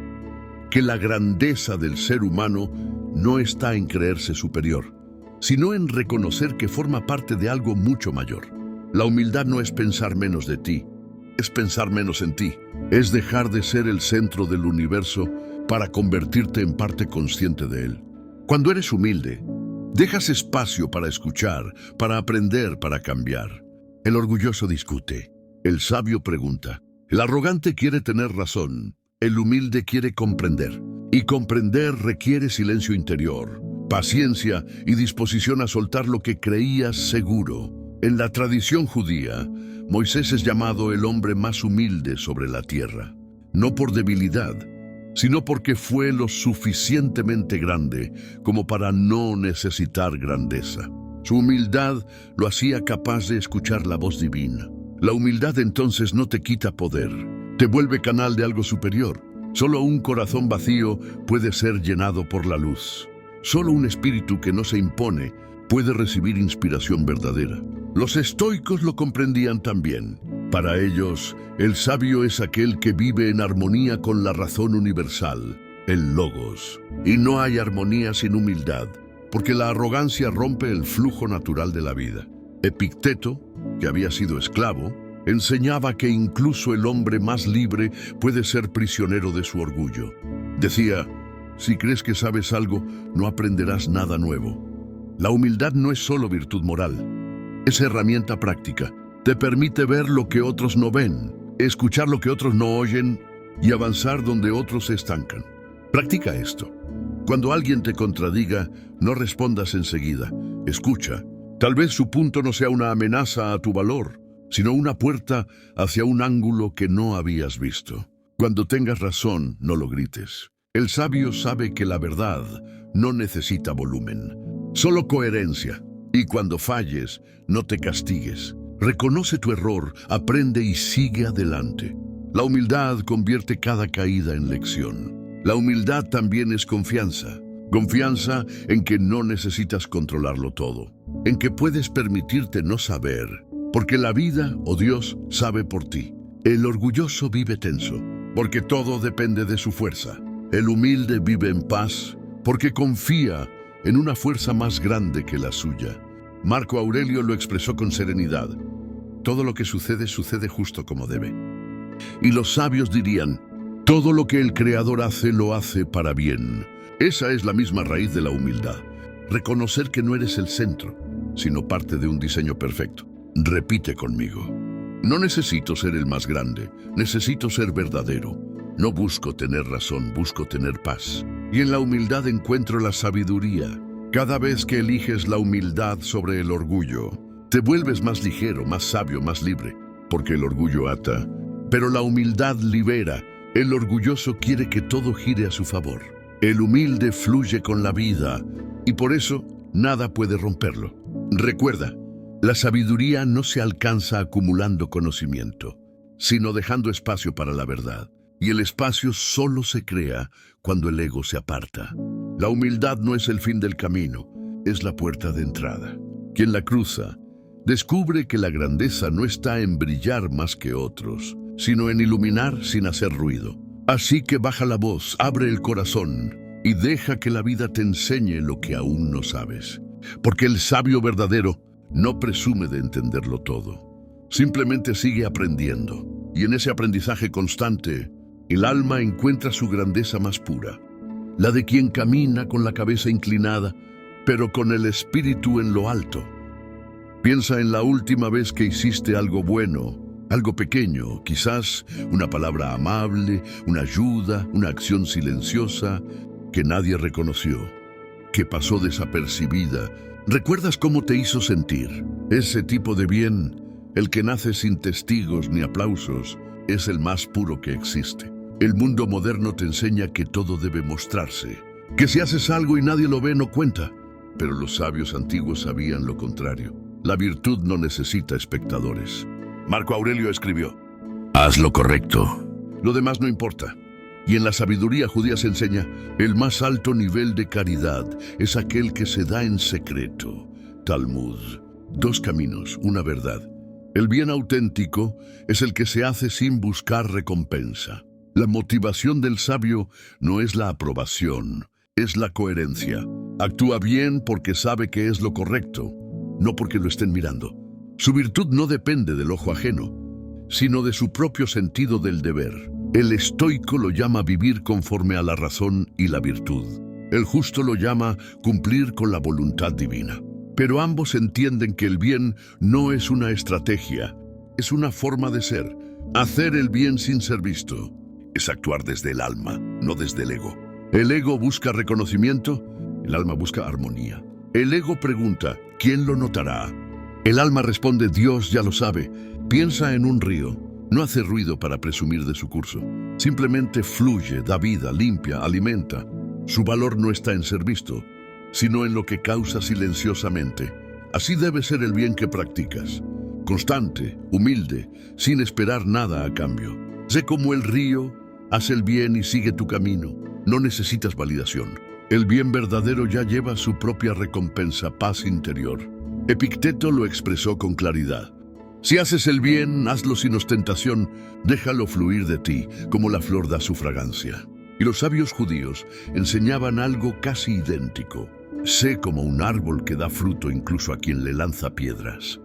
que la grandeza del ser humano no está en creerse superior, sino en reconocer que forma parte de algo mucho mayor. La humildad no es pensar menos de ti, es pensar menos en ti, es dejar de ser el centro del universo para convertirte en parte consciente de él. Cuando eres humilde, dejas espacio para escuchar, para aprender, para cambiar. El orgulloso discute, el sabio pregunta, el arrogante quiere tener razón, el humilde quiere comprender. Y comprender requiere silencio interior, paciencia y disposición a soltar lo que creías seguro. En la tradición judía, Moisés es llamado el hombre más humilde sobre la tierra, no por debilidad, sino porque fue lo suficientemente grande como para no necesitar grandeza. Su humildad lo hacía capaz de escuchar la voz divina. La humildad entonces no te quita poder, te vuelve canal de algo superior. Solo un corazón vacío puede ser llenado por la luz. Solo un espíritu que no se impone puede recibir inspiración verdadera. Los estoicos lo comprendían también. Para ellos, el sabio es aquel que vive en armonía con la razón universal, el logos. Y no hay armonía sin humildad, porque la arrogancia rompe el flujo natural de la vida. Epicteto, que había sido esclavo, enseñaba que incluso el hombre más libre puede ser prisionero de su orgullo. Decía, si crees que sabes algo, no aprenderás nada nuevo. La humildad no es solo virtud moral, es herramienta práctica. Te permite ver lo que otros no ven, escuchar lo que otros no oyen y avanzar donde otros se estancan. Practica esto. Cuando alguien te contradiga, no respondas enseguida. Escucha. Tal vez su punto no sea una amenaza a tu valor, sino una puerta hacia un ángulo que no habías visto. Cuando tengas razón, no lo grites. El sabio sabe que la verdad no necesita volumen, solo coherencia. Y cuando falles, no te castigues. Reconoce tu error, aprende y sigue adelante. La humildad convierte cada caída en lección. La humildad también es confianza. Confianza en que no necesitas controlarlo todo, en que puedes permitirte no saber, porque la vida o Dios sabe por ti. El orgulloso vive tenso, porque todo depende de su fuerza. El humilde vive en paz, porque confía en una fuerza más grande que la suya. Marco Aurelio lo expresó con serenidad. Todo lo que sucede, sucede justo como debe. Y los sabios dirían, todo lo que el Creador hace, lo hace para bien. Esa es la misma raíz de la humildad. Reconocer que no eres el centro, sino parte de un diseño perfecto. Repite conmigo. No necesito ser el más grande, necesito ser verdadero. No busco tener razón, busco tener paz. Y en la humildad encuentro la sabiduría. Cada vez que eliges la humildad sobre el orgullo, te vuelves más ligero, más sabio, más libre. Porque el orgullo ata, pero la humildad libera. El orgulloso quiere que todo gire a su favor. El humilde fluye con la vida y por eso nada puede romperlo. Recuerda, la sabiduría no se alcanza acumulando conocimiento, sino dejando espacio para la verdad. Y el espacio solo se crea cuando el ego se aparta. La humildad no es el fin del camino, es la puerta de entrada. Quien la cruza, descubre que la grandeza no está en brillar más que otros, sino en iluminar sin hacer ruido. Así que baja la voz, abre el corazón y deja que la vida te enseñe lo que aún no sabes. Porque el sabio verdadero no presume de entenderlo todo. Simplemente sigue aprendiendo. Y en ese aprendizaje constante, el alma encuentra su grandeza más pura. La de quien camina con la cabeza inclinada, pero con el espíritu en lo alto. Piensa en la última vez que hiciste algo bueno, algo pequeño, quizás una palabra amable, una ayuda, una acción silenciosa que nadie reconoció, que pasó desapercibida. ¿Recuerdas cómo te hizo sentir? Ese tipo de bien, el que nace sin testigos ni aplausos, es el más puro que existe. El mundo moderno te enseña que todo debe mostrarse, que si haces algo y nadie lo ve no cuenta. Pero los sabios antiguos sabían lo contrario. La virtud no necesita espectadores. Marco Aurelio escribió: haz lo correcto, lo demás no importa. Y en la sabiduría judía se enseña: el más alto nivel de caridad es aquel que se da en secreto. Talmud. Dos caminos, una verdad. El bien auténtico es el que se hace sin buscar recompensa. La motivación del sabio no es la aprobación, es la coherencia. Actúa bien porque sabe que es lo correcto, no porque lo estén mirando. Su virtud no depende del ojo ajeno, sino de su propio sentido del deber. El estoico lo llama vivir conforme a la razón y la virtud. El justo lo llama cumplir con la voluntad divina. Pero ambos entienden que el bien no es una estrategia, es una forma de ser. Hacer el bien sin ser visto es actuar desde el alma, no desde el ego. El ego busca reconocimiento, el alma busca armonía. El ego pregunta: ¿quién lo notará? El alma responde: Dios ya lo sabe. Piensa en un río. No hace ruido para presumir de su curso. Simplemente fluye, da vida, limpia, alimenta. Su valor no está en ser visto, sino en lo que causa silenciosamente. Así debe ser el bien que practicas. Constante, humilde, sin esperar nada a cambio. Sé como el río, haz el bien y sigue tu camino. No necesitas validación. El bien verdadero ya lleva su propia recompensa, paz interior. Epicteto lo expresó con claridad. Si haces el bien, hazlo sin ostentación, déjalo fluir de ti, como la flor da su fragancia. Y los sabios judíos enseñaban algo casi idéntico. Sé como un árbol que da fruto incluso a quien le lanza piedras.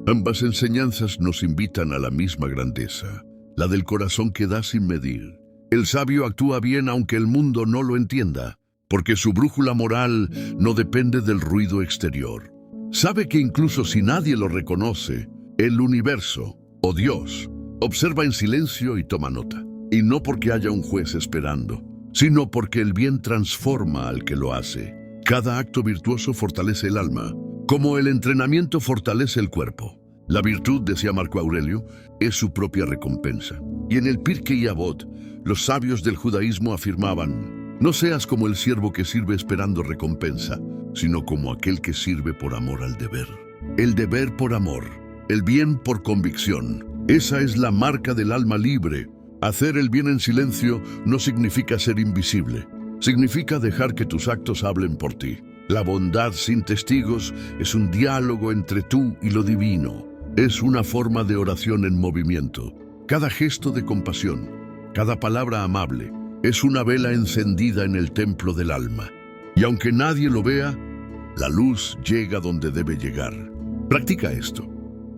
Ambas enseñanzas nos invitan a la misma grandeza, la del corazón que da sin medir. El sabio actúa bien aunque el mundo no lo entienda, porque su brújula moral no depende del ruido exterior. Sabe que incluso si nadie lo reconoce, el universo, o Dios, observa en silencio y toma nota. Y no porque haya un juez esperando, sino porque el bien transforma al que lo hace. Cada acto virtuoso fortalece el alma, como el entrenamiento fortalece el cuerpo. La virtud, decía Marco Aurelio, es su propia recompensa. Y en el Pirkei Avot, los sabios del judaísmo afirmaban: no seas como el siervo que sirve esperando recompensa, sino como aquel que sirve por amor al deber. El deber por amor, el bien por convicción. Esa es la marca del alma libre. Hacer el bien en silencio no significa ser invisible. Significa dejar que tus actos hablen por ti. La bondad sin testigos es un diálogo entre tú y lo divino. Es una forma de oración en movimiento. Cada gesto de compasión, cada palabra amable, es una vela encendida en el templo del alma. Y aunque nadie lo vea, la luz llega donde debe llegar. Practica esto.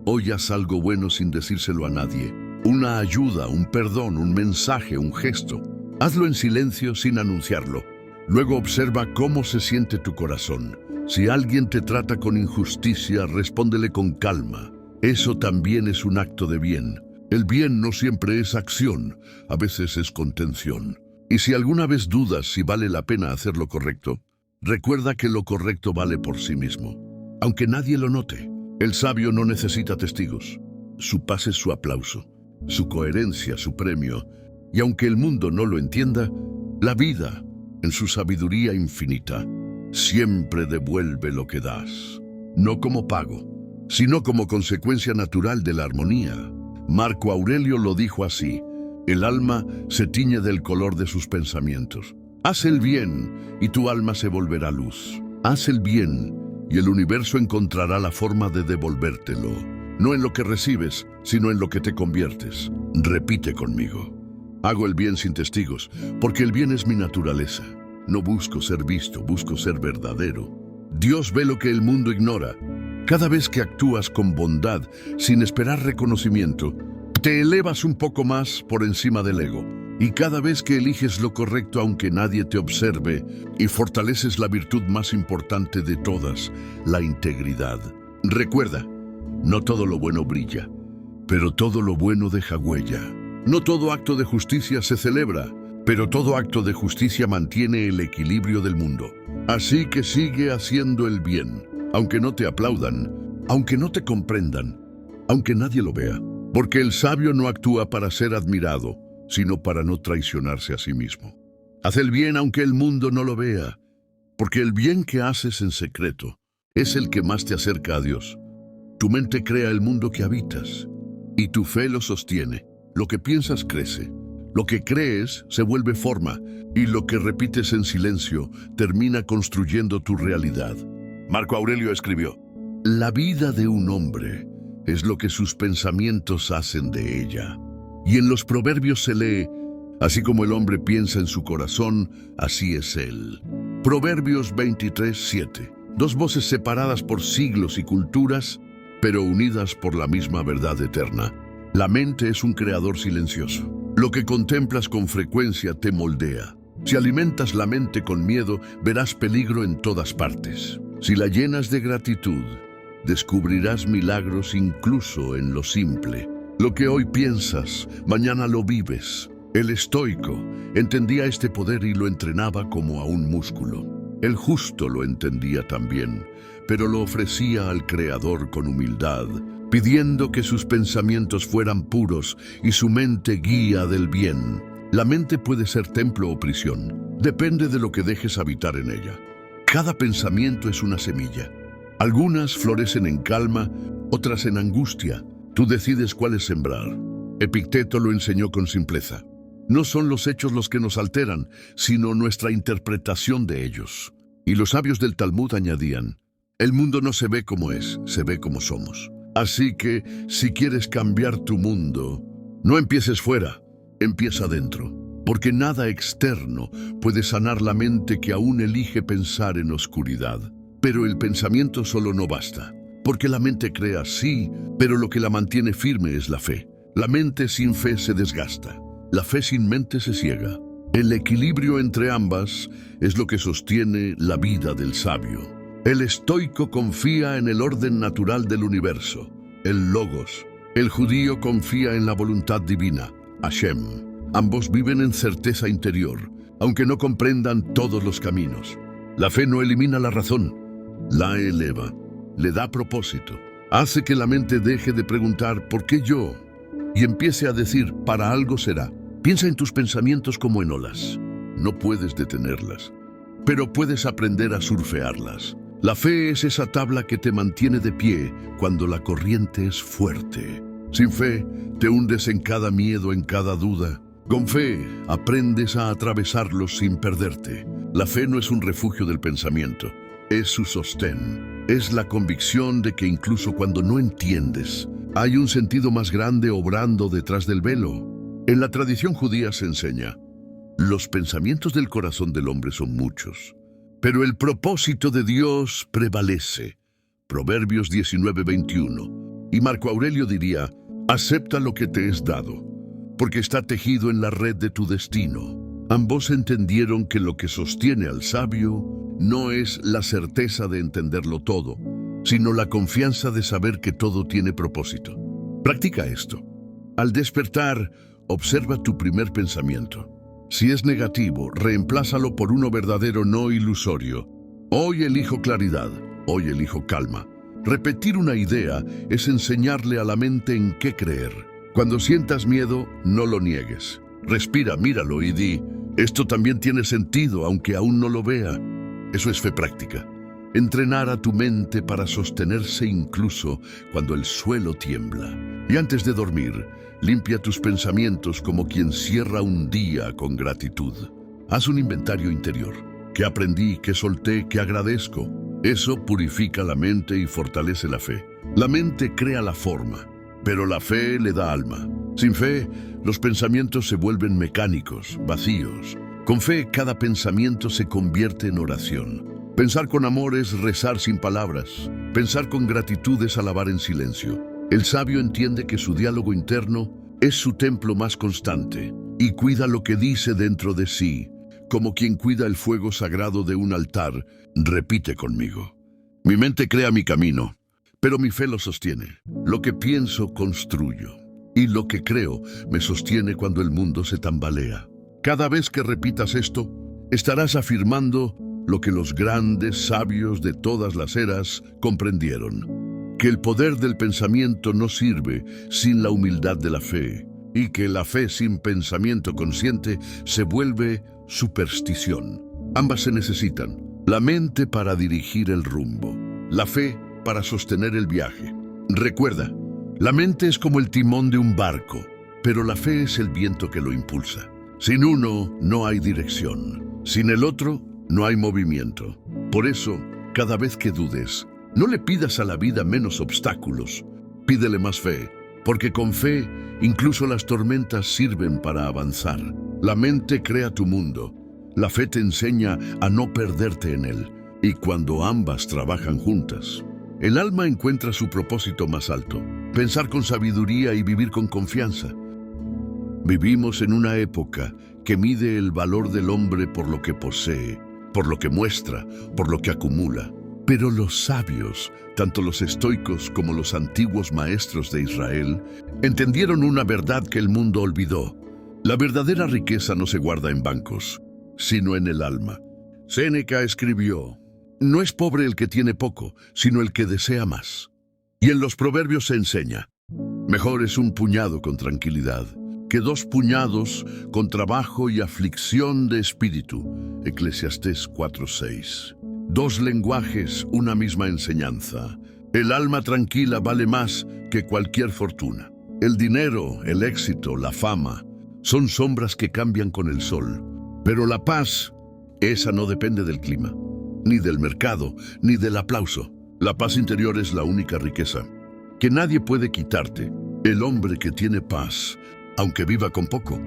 Hoy haz algo bueno sin decírselo a nadie. Una ayuda, un perdón, un mensaje, un gesto. Hazlo en silencio sin anunciarlo. Luego observa cómo se siente tu corazón. Si alguien te trata con injusticia, respóndele con calma. Eso también es un acto de bien. El bien no siempre es acción, a veces es contención. Y si alguna vez dudas si vale la pena hacer lo correcto, recuerda que lo correcto vale por sí mismo. Aunque nadie lo note, el sabio no necesita testigos. Su paz es su aplauso, su coherencia, su premio. Y aunque el mundo no lo entienda, la vida, en su sabiduría infinita, siempre devuelve lo que das. No como pago, sino como consecuencia natural de la armonía. Marco Aurelio lo dijo así: el alma se tiñe del color de sus pensamientos. Haz el bien y tu alma se volverá luz. Haz el bien y el universo encontrará la forma de devolvértelo. No en lo que recibes, sino en lo que te conviertes. Repite conmigo: hago el bien sin testigos, porque el bien es mi naturaleza. No busco ser visto, busco ser verdadero. Dios ve lo que el mundo ignora. Cada vez que actúas con bondad, sin esperar reconocimiento, te elevas un poco más por encima del ego. Y cada vez que eliges lo correcto aunque nadie te observe, y fortaleces la virtud más importante de todas, la integridad. Recuerda, no todo lo bueno brilla, pero todo lo bueno deja huella. No todo acto de justicia se celebra, pero todo acto de justicia mantiene el equilibrio del mundo. Así que sigue haciendo el bien, aunque no te aplaudan, aunque no te comprendan, aunque nadie lo vea. Porque el sabio no actúa para ser admirado, sino para no traicionarse a sí mismo. Haz el bien aunque el mundo no lo vea, porque el bien que haces en secreto es el que más te acerca a Dios. Tu mente crea el mundo que habitas, y tu fe lo sostiene. Lo que piensas crece, lo que crees se vuelve forma, y lo que repites en silencio termina construyendo tu realidad. Marco Aurelio escribió: la vida de un hombre es lo que sus pensamientos hacen de ella. Y en los proverbios se lee: así como el hombre piensa en su corazón, así es él. Proverbios 23:7. Dos voces separadas por siglos y culturas, pero unidas por la misma verdad eterna. La mente es un creador silencioso. Lo que contemplas con frecuencia te moldea. Si alimentas la mente con miedo, verás peligro en todas partes. Si la llenas de gratitud, descubrirás milagros incluso en lo simple. Lo que hoy piensas, mañana lo vives. El estoico entendía este poder y lo entrenaba como a un músculo. El justo lo entendía también, pero lo ofrecía al Creador con humildad, pidiendo que sus pensamientos fueran puros y su mente guía del bien. La mente puede ser templo o prisión. Depende de lo que dejes habitar en ella. Cada pensamiento es una semilla. Algunas florecen en calma, otras en angustia. Tú decides cuáles sembrar. Epicteto lo enseñó con simpleza. No son los hechos los que nos alteran, sino nuestra interpretación de ellos. Y los sabios del Talmud añadían: el mundo no se ve como es, se ve como somos. Así que, si quieres cambiar tu mundo, no empieces fuera, empieza dentro. Porque nada externo puede sanar la mente que aún elige pensar en oscuridad. Pero el pensamiento solo no basta. Porque la mente crea, sí, pero lo que la mantiene firme es la fe. La mente sin fe se desgasta. La fe sin mente se ciega. El equilibrio entre ambas es lo que sostiene la vida del sabio. El estoico confía en el orden natural del universo, el Logos. El judío confía en la voluntad divina, Hashem. Ambos viven en certeza interior, aunque no comprendan todos los caminos. La fe no elimina la razón, la eleva, le da propósito. Hace que la mente deje de preguntar ¿por qué yo? Y empiece a decir para algo será. Piensa en tus pensamientos como en olas. No puedes detenerlas, pero puedes aprender a surfearlas. La fe es esa tabla que te mantiene de pie cuando la corriente es fuerte. Sin fe, te hundes en cada miedo, en cada duda. Con fe, aprendes a atravesarlos sin perderte. La fe no es un refugio del pensamiento, es su sostén. Es la convicción de que incluso cuando no entiendes, hay un sentido más grande obrando detrás del velo. En la tradición judía se enseña: los pensamientos del corazón del hombre son muchos, pero el propósito de Dios prevalece. Proverbios 19:21. Y Marco Aurelio diría: acepta lo que te es dado, porque está tejido en la red de tu destino. Ambos entendieron que lo que sostiene al sabio no es la certeza de entenderlo todo, sino la confianza de saber que todo tiene propósito. Practica esto. Al despertar, observa tu primer pensamiento. Si es negativo, reemplázalo por uno verdadero, no ilusorio. Hoy elijo claridad, hoy elijo calma. Repetir una idea es enseñarle a la mente en qué creer. Cuando sientas miedo, no lo niegues. Respira, míralo y di: esto también tiene sentido, aunque aún no lo vea. Eso es fe práctica. Entrenar a tu mente para sostenerse incluso cuando el suelo tiembla. Y antes de dormir, limpia tus pensamientos como quien cierra un día con gratitud. Haz un inventario interior. ¿Qué aprendí? ¿Qué solté? ¿Qué agradezco? Eso purifica la mente y fortalece la fe. La mente crea la forma, pero la fe le da alma. Sin fe, los pensamientos se vuelven mecánicos, vacíos. Con fe, cada pensamiento se convierte en oración. Pensar con amor es rezar sin palabras. Pensar con gratitud es alabar en silencio. El sabio entiende que su diálogo interno es su templo más constante y cuida lo que dice dentro de sí, como quien cuida el fuego sagrado de un altar. Repite conmigo: mi mente crea mi camino, pero mi fe lo sostiene. Lo que pienso construyo, y lo que creo me sostiene cuando el mundo se tambalea. Cada vez que repitas esto, estarás afirmando lo que los grandes sabios de todas las eras comprendieron: que el poder del pensamiento no sirve sin la humildad de la fe, y que la fe sin pensamiento consciente se vuelve superstición. Ambas se necesitan. La mente para dirigir el rumbo, la fe para sostener el viaje. Recuerda, la mente es como el timón de un barco, pero la fe es el viento que lo impulsa. Sin uno no hay dirección, sin el otro no hay movimiento. Por eso, cada vez que dudes, no le pidas a la vida menos obstáculos, pídele más fe, porque con fe incluso las tormentas sirven para avanzar. La mente crea tu mundo, la fe te enseña a no perderte en él, y cuando ambas trabajan juntas, el alma encuentra su propósito más alto, pensar con sabiduría y vivir con confianza. Vivimos en una época que mide el valor del hombre por lo que posee, por lo que muestra, por lo que acumula. Pero los sabios, tanto los estoicos como los antiguos maestros de Israel, entendieron una verdad que el mundo olvidó. La verdadera riqueza no se guarda en bancos, sino en el alma. Séneca escribió: no es pobre el que tiene poco, sino el que desea más. Y en los proverbios se enseña: mejor es un puñado con tranquilidad que 2 puñados con trabajo y aflicción de espíritu. Eclesiastés 4:6. 2 lenguajes, una misma enseñanza. El alma tranquila vale más que cualquier fortuna. El dinero, el éxito, la fama, son sombras que cambian con el sol. Pero la paz, esa no depende del clima, ni del mercado, ni del aplauso. La paz interior es la única riqueza que nadie puede quitarte. El hombre que tiene paz, aunque viva con poco,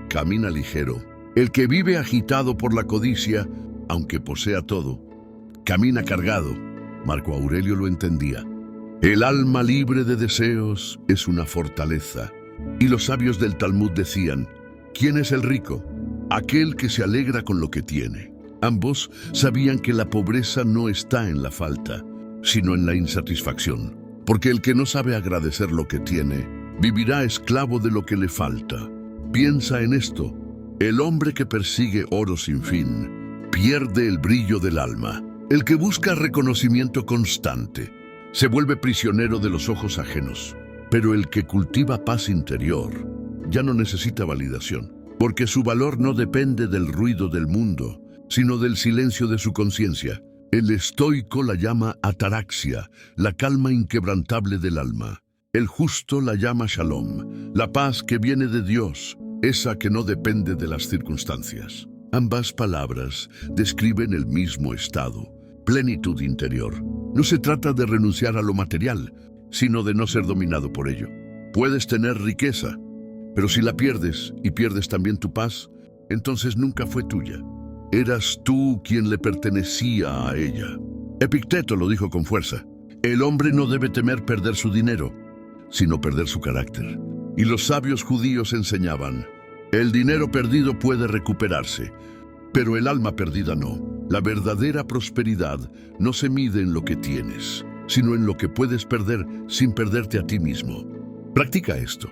camina ligero. El que vive agitado por la codicia, aunque posea todo, camina cargado. Marco Aurelio lo entendía. El alma libre de deseos es una fortaleza. Y los sabios del Talmud decían: ¿quién es el rico? Aquel que se alegra con lo que tiene. Ambos sabían que la pobreza no está en la falta, sino en la insatisfacción. Porque el que no sabe agradecer lo que tiene, vivirá esclavo de lo que le falta. Piensa en esto: el hombre que persigue oro sin fin pierde el brillo del alma. El que busca reconocimiento constante se vuelve prisionero de los ojos ajenos. Pero el que cultiva paz interior ya no necesita validación, porque su valor no depende del ruido del mundo, sino del silencio de su conciencia. El estoico la llama ataraxia, la calma inquebrantable del alma. El justo la llama shalom, la paz que viene de Dios, esa que no depende de las circunstancias. Ambas palabras describen el mismo estado: plenitud interior. No se trata de renunciar a lo material, sino de no ser dominado por ello. Puedes tener riqueza, pero si la pierdes y pierdes también tu paz, entonces nunca fue tuya. Eras tú quien le pertenecía a ella. Epicteto lo dijo con fuerza: el hombre no debe temer perder su dinero, sino perder su carácter. Y los sabios judíos enseñaban: el dinero perdido puede recuperarse, pero el alma perdida no. La verdadera prosperidad no se mide en lo que tienes, sino en lo que puedes perder sin perderte a ti mismo. Practica esto.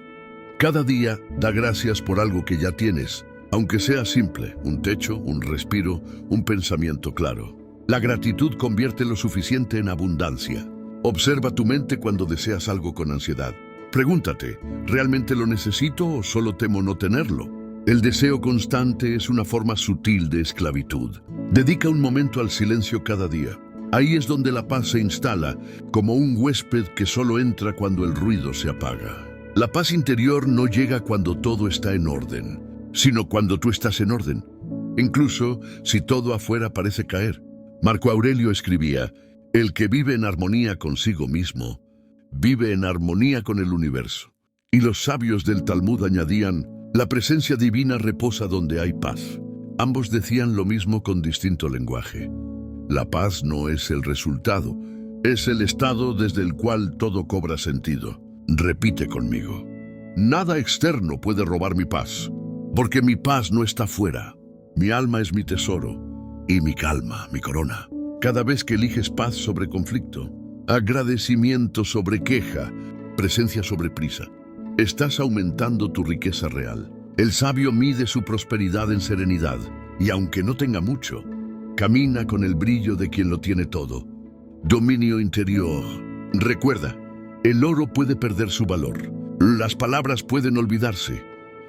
Cada día da gracias por algo que ya tienes, aunque sea simple: un techo, un respiro, un pensamiento claro. La gratitud convierte lo suficiente en abundancia. Observa tu mente cuando deseas algo con ansiedad. Pregúntate: ¿realmente lo necesito o solo temo no tenerlo? El deseo constante es una forma sutil de esclavitud. Dedica un momento al silencio cada día. Ahí es donde la paz se instala, como un huésped que solo entra cuando el ruido se apaga. La paz interior no llega cuando todo está en orden, sino cuando tú estás en orden, incluso si todo afuera parece caer. Marco Aurelio escribía: el que vive en armonía consigo mismo, vive en armonía con el universo. Y los sabios del Talmud añadían: la presencia divina reposa donde hay paz. Ambos decían lo mismo con distinto lenguaje. La paz no es el resultado, es el estado desde el cual todo cobra sentido. Repite conmigo: nada externo puede robar mi paz, porque mi paz no está fuera. Mi alma es mi tesoro, y mi calma, mi corona. Cada vez que eliges paz sobre conflicto, agradecimiento sobre queja, presencia sobre prisa, estás aumentando tu riqueza real. El sabio mide su prosperidad en serenidad, y aunque no tenga mucho, camina con el brillo de quien lo tiene todo. Dominio interior. Recuerda, el oro puede perder su valor, Las palabras pueden olvidarse,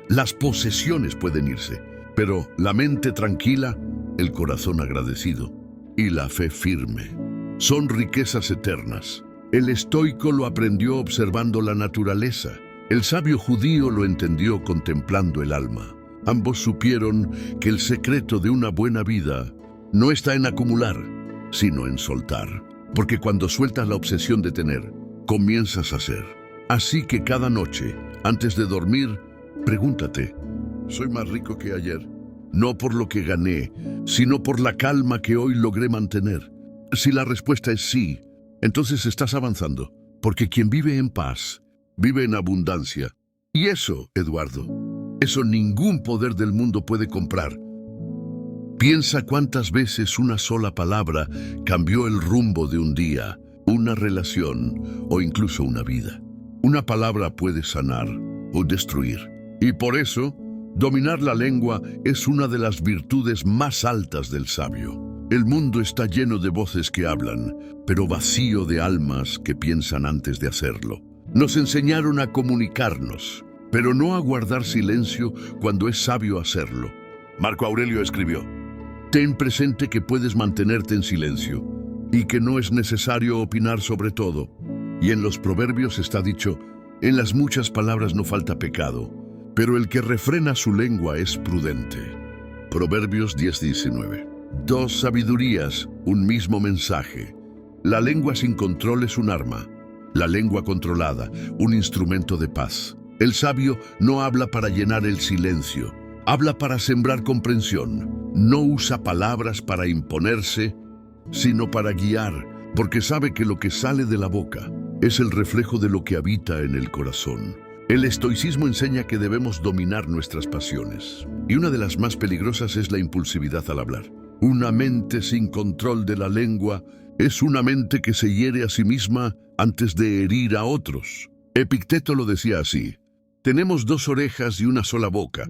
las posesiones pueden irse, pero la mente tranquila, el corazón agradecido y la fe firme son riquezas eternas. El estoico lo aprendió observando la naturaleza. El sabio judío lo entendió contemplando el alma. Ambos supieron que el secreto de una buena vida no está en acumular, sino en soltar. Porque cuando sueltas la obsesión de tener, comienzas a ser. Así que cada noche, antes de dormir, pregúntate, ¿soy más rico que ayer? No por lo que gané, sino por la calma que hoy logré mantener. Si la respuesta es sí, entonces estás avanzando, porque quien vive en paz, vive en abundancia. Y eso, Eduardo, eso ningún poder del mundo puede comprar. Piensa cuántas veces una sola palabra cambió el rumbo de un día, una relación o incluso una vida. Una palabra puede sanar o destruir. Y por eso, dominar la lengua es una de las virtudes más altas del sabio. El mundo está lleno de voces que hablan, pero vacío de almas que piensan antes de hacerlo. Nos enseñaron a comunicarnos, pero no a guardar silencio cuando es sabio hacerlo. Marco Aurelio escribió: ten presente que puedes mantenerte en silencio y que no es necesario opinar sobre todo. Y en los proverbios está dicho: en las muchas palabras no falta pecado, pero el que refrena su lengua es prudente. Proverbios 10:19. Dos sabidurías, un mismo mensaje. La lengua sin control es un arma. La lengua controlada, un instrumento de paz. El sabio no habla para llenar el silencio. Habla para sembrar comprensión. No usa palabras para imponerse, sino para guiar, porque sabe que lo que sale de la boca es el reflejo de lo que habita en el corazón. El estoicismo enseña que debemos dominar nuestras pasiones, y una de las más peligrosas es la impulsividad al hablar. Una mente sin control de la lengua es una mente que se hiere a sí misma antes de herir a otros. Epicteto lo decía así: tenemos dos orejas y una sola boca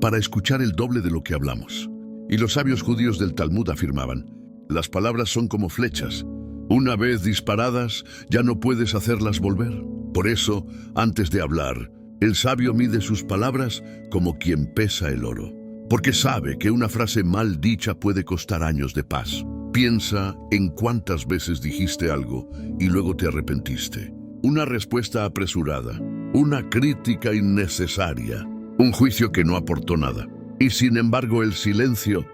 para escuchar el doble de lo que hablamos. Y los sabios judíos del Talmud afirmaban: las palabras son como flechas. Una vez disparadas, ya no puedes hacerlas volver. Por eso, antes de hablar, el sabio mide sus palabras como quien pesa el oro, porque sabe que una frase mal dicha puede costar años de paz. Piensa en cuántas veces dijiste algo y luego te arrepentiste. Una respuesta apresurada, una crítica innecesaria, un juicio que no aportó nada. Y sin embargo el silencio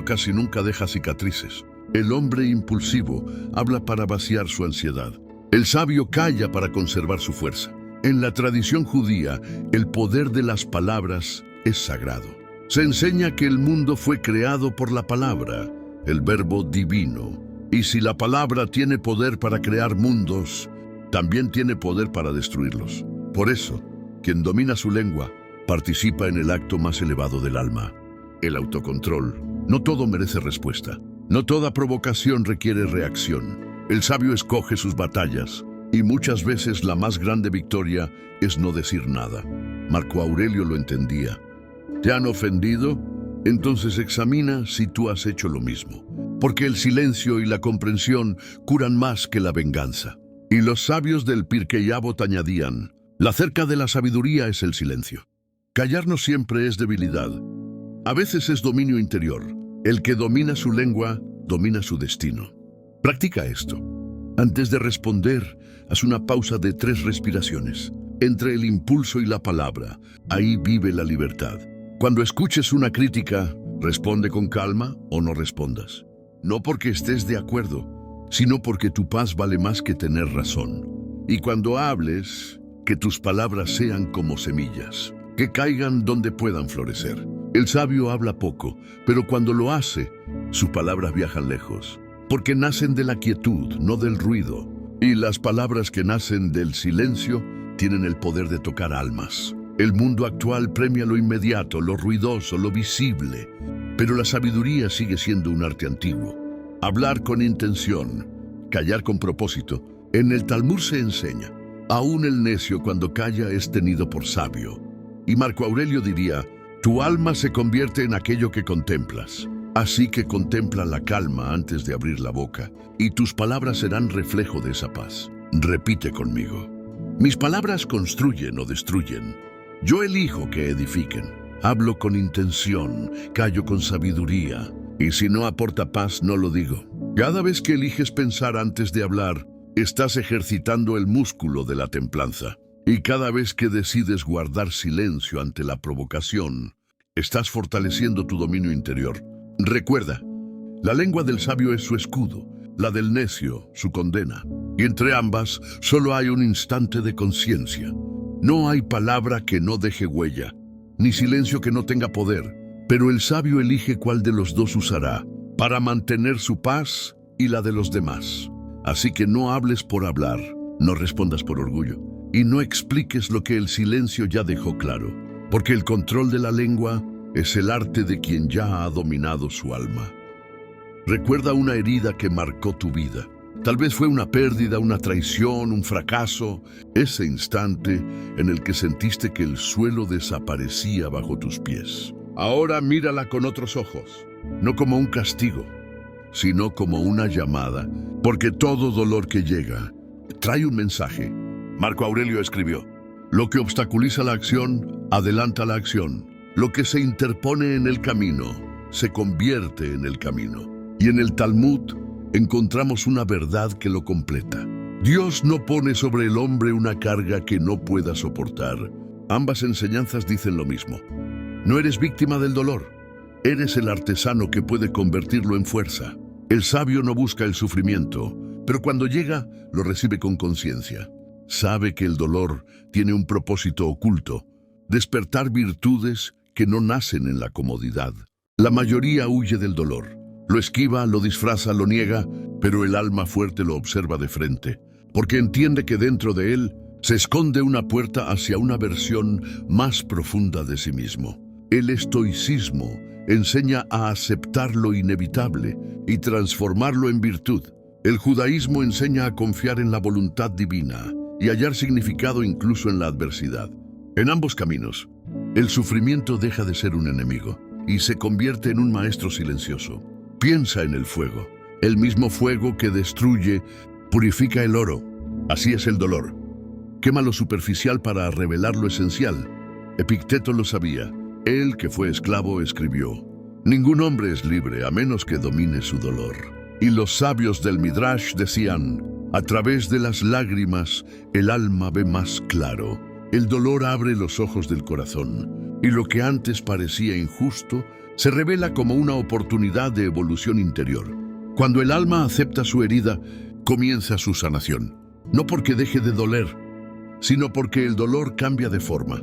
casi nunca deja cicatrices. El hombre impulsivo habla para vaciar su ansiedad. El sabio calla para conservar su fuerza. En la tradición judía, el poder de las palabras es sagrado. Se enseña que el mundo fue creado por la palabra, el verbo divino. Y si la palabra tiene poder para crear mundos, también tiene poder para destruirlos. Por eso, quien domina su lengua participa en el acto más elevado del alma, el autocontrol. No todo merece respuesta. No toda provocación requiere reacción. El sabio escoge sus batallas, y muchas veces la más grande victoria es no decir nada. Marco Aurelio lo entendía. ¿Te han ofendido? Entonces examina si tú has hecho lo mismo, porque el silencio y la comprensión curan más que la venganza. Y los sabios del Pirkei Avot añadían: la cerca de la sabiduría es el silencio. Callar no siempre es debilidad. A veces es dominio interior. El que domina su lengua, domina su destino. Practica esto. Antes de responder, haz una pausa de 3 respiraciones. Entre el impulso y la palabra, ahí vive la libertad. Cuando escuches una crítica, responde con calma o no respondas. No porque estés de acuerdo, sino porque tu paz vale más que tener razón. Y cuando hables, que tus palabras sean como semillas, que caigan donde puedan florecer. El sabio habla poco, pero cuando lo hace, sus palabras viajan lejos, porque nacen de la quietud, no del ruido. Y las palabras que nacen del silencio tienen el poder de tocar almas. El mundo actual premia lo inmediato, lo ruidoso, lo visible, pero la sabiduría sigue siendo un arte antiguo. Hablar con intención, callar con propósito. En el Talmud se enseña: aún el necio cuando calla es tenido por sabio. Y Marco Aurelio diría: tu alma se convierte en aquello que contemplas. Así que contempla la calma antes de abrir la boca, y tus palabras serán reflejo de esa paz. Repite conmigo: Mis palabras construyen o destruyen. Yo elijo que edifiquen. Hablo con intención, callo con sabiduría. Y si no aporta paz, no lo digo. Cada vez que eliges pensar antes de hablar, estás ejercitando el músculo de la templanza. Y cada vez que decides guardar silencio ante la provocación, estás fortaleciendo tu dominio interior. Recuerda, la lengua del sabio es su escudo, la del necio su condena. Y entre ambas solo hay un instante de conciencia. No hay palabra que no deje huella, ni silencio que no tenga poder. Pero el sabio elige cuál de los dos usará para mantener su paz y la de los demás. Así que no hables por hablar, no respondas por orgullo, y no expliques lo que el silencio ya dejó claro, porque el control de la lengua es el arte de quien ya ha dominado su alma. Recuerda una herida que marcó tu vida. Tal vez fue una pérdida, una traición, un fracaso, ese instante en el que sentiste que el suelo desaparecía bajo tus pies. Ahora mírala con otros ojos, no como un castigo, sino como una llamada, porque todo dolor que llega trae un mensaje. Marco Aurelio escribió: lo que obstaculiza la acción, adelanta la acción. Lo que se interpone en el camino, se convierte en el camino. Y en el Talmud encontramos una verdad que lo completa. Dios no pone sobre el hombre una carga que no pueda soportar. Ambas enseñanzas dicen lo mismo. No eres víctima del dolor, eres el artesano que puede convertirlo en fuerza. El sabio no busca el sufrimiento, pero cuando llega, lo recibe con conciencia. Sabe que el dolor tiene un propósito oculto, despertar virtudes que no nacen en la comodidad. La mayoría huye del dolor, lo esquiva, lo disfraza, lo niega, pero el alma fuerte lo observa de frente, porque entiende que dentro de él se esconde una puerta hacia una versión más profunda de sí mismo. El estoicismo enseña a aceptar lo inevitable y transformarlo en virtud. El judaísmo enseña a confiar en la voluntad divina y hallar significado incluso en la adversidad. En ambos caminos, el sufrimiento deja de ser un enemigo y se convierte en un maestro silencioso. Piensa en el fuego. El mismo fuego que destruye, purifica el oro. Así es el dolor. Quema lo superficial para revelar lo esencial. Epicteto lo sabía. Él, que fue esclavo, escribió: ningún hombre es libre a menos que domine su dolor. Y los sabios del Midrash decían: a través de las lágrimas el alma ve más claro. El dolor abre los ojos del corazón, y lo que antes parecía injusto se revela como una oportunidad de evolución interior. Cuando el alma acepta su herida, comienza su sanación. No porque deje de doler, sino porque el dolor cambia de forma.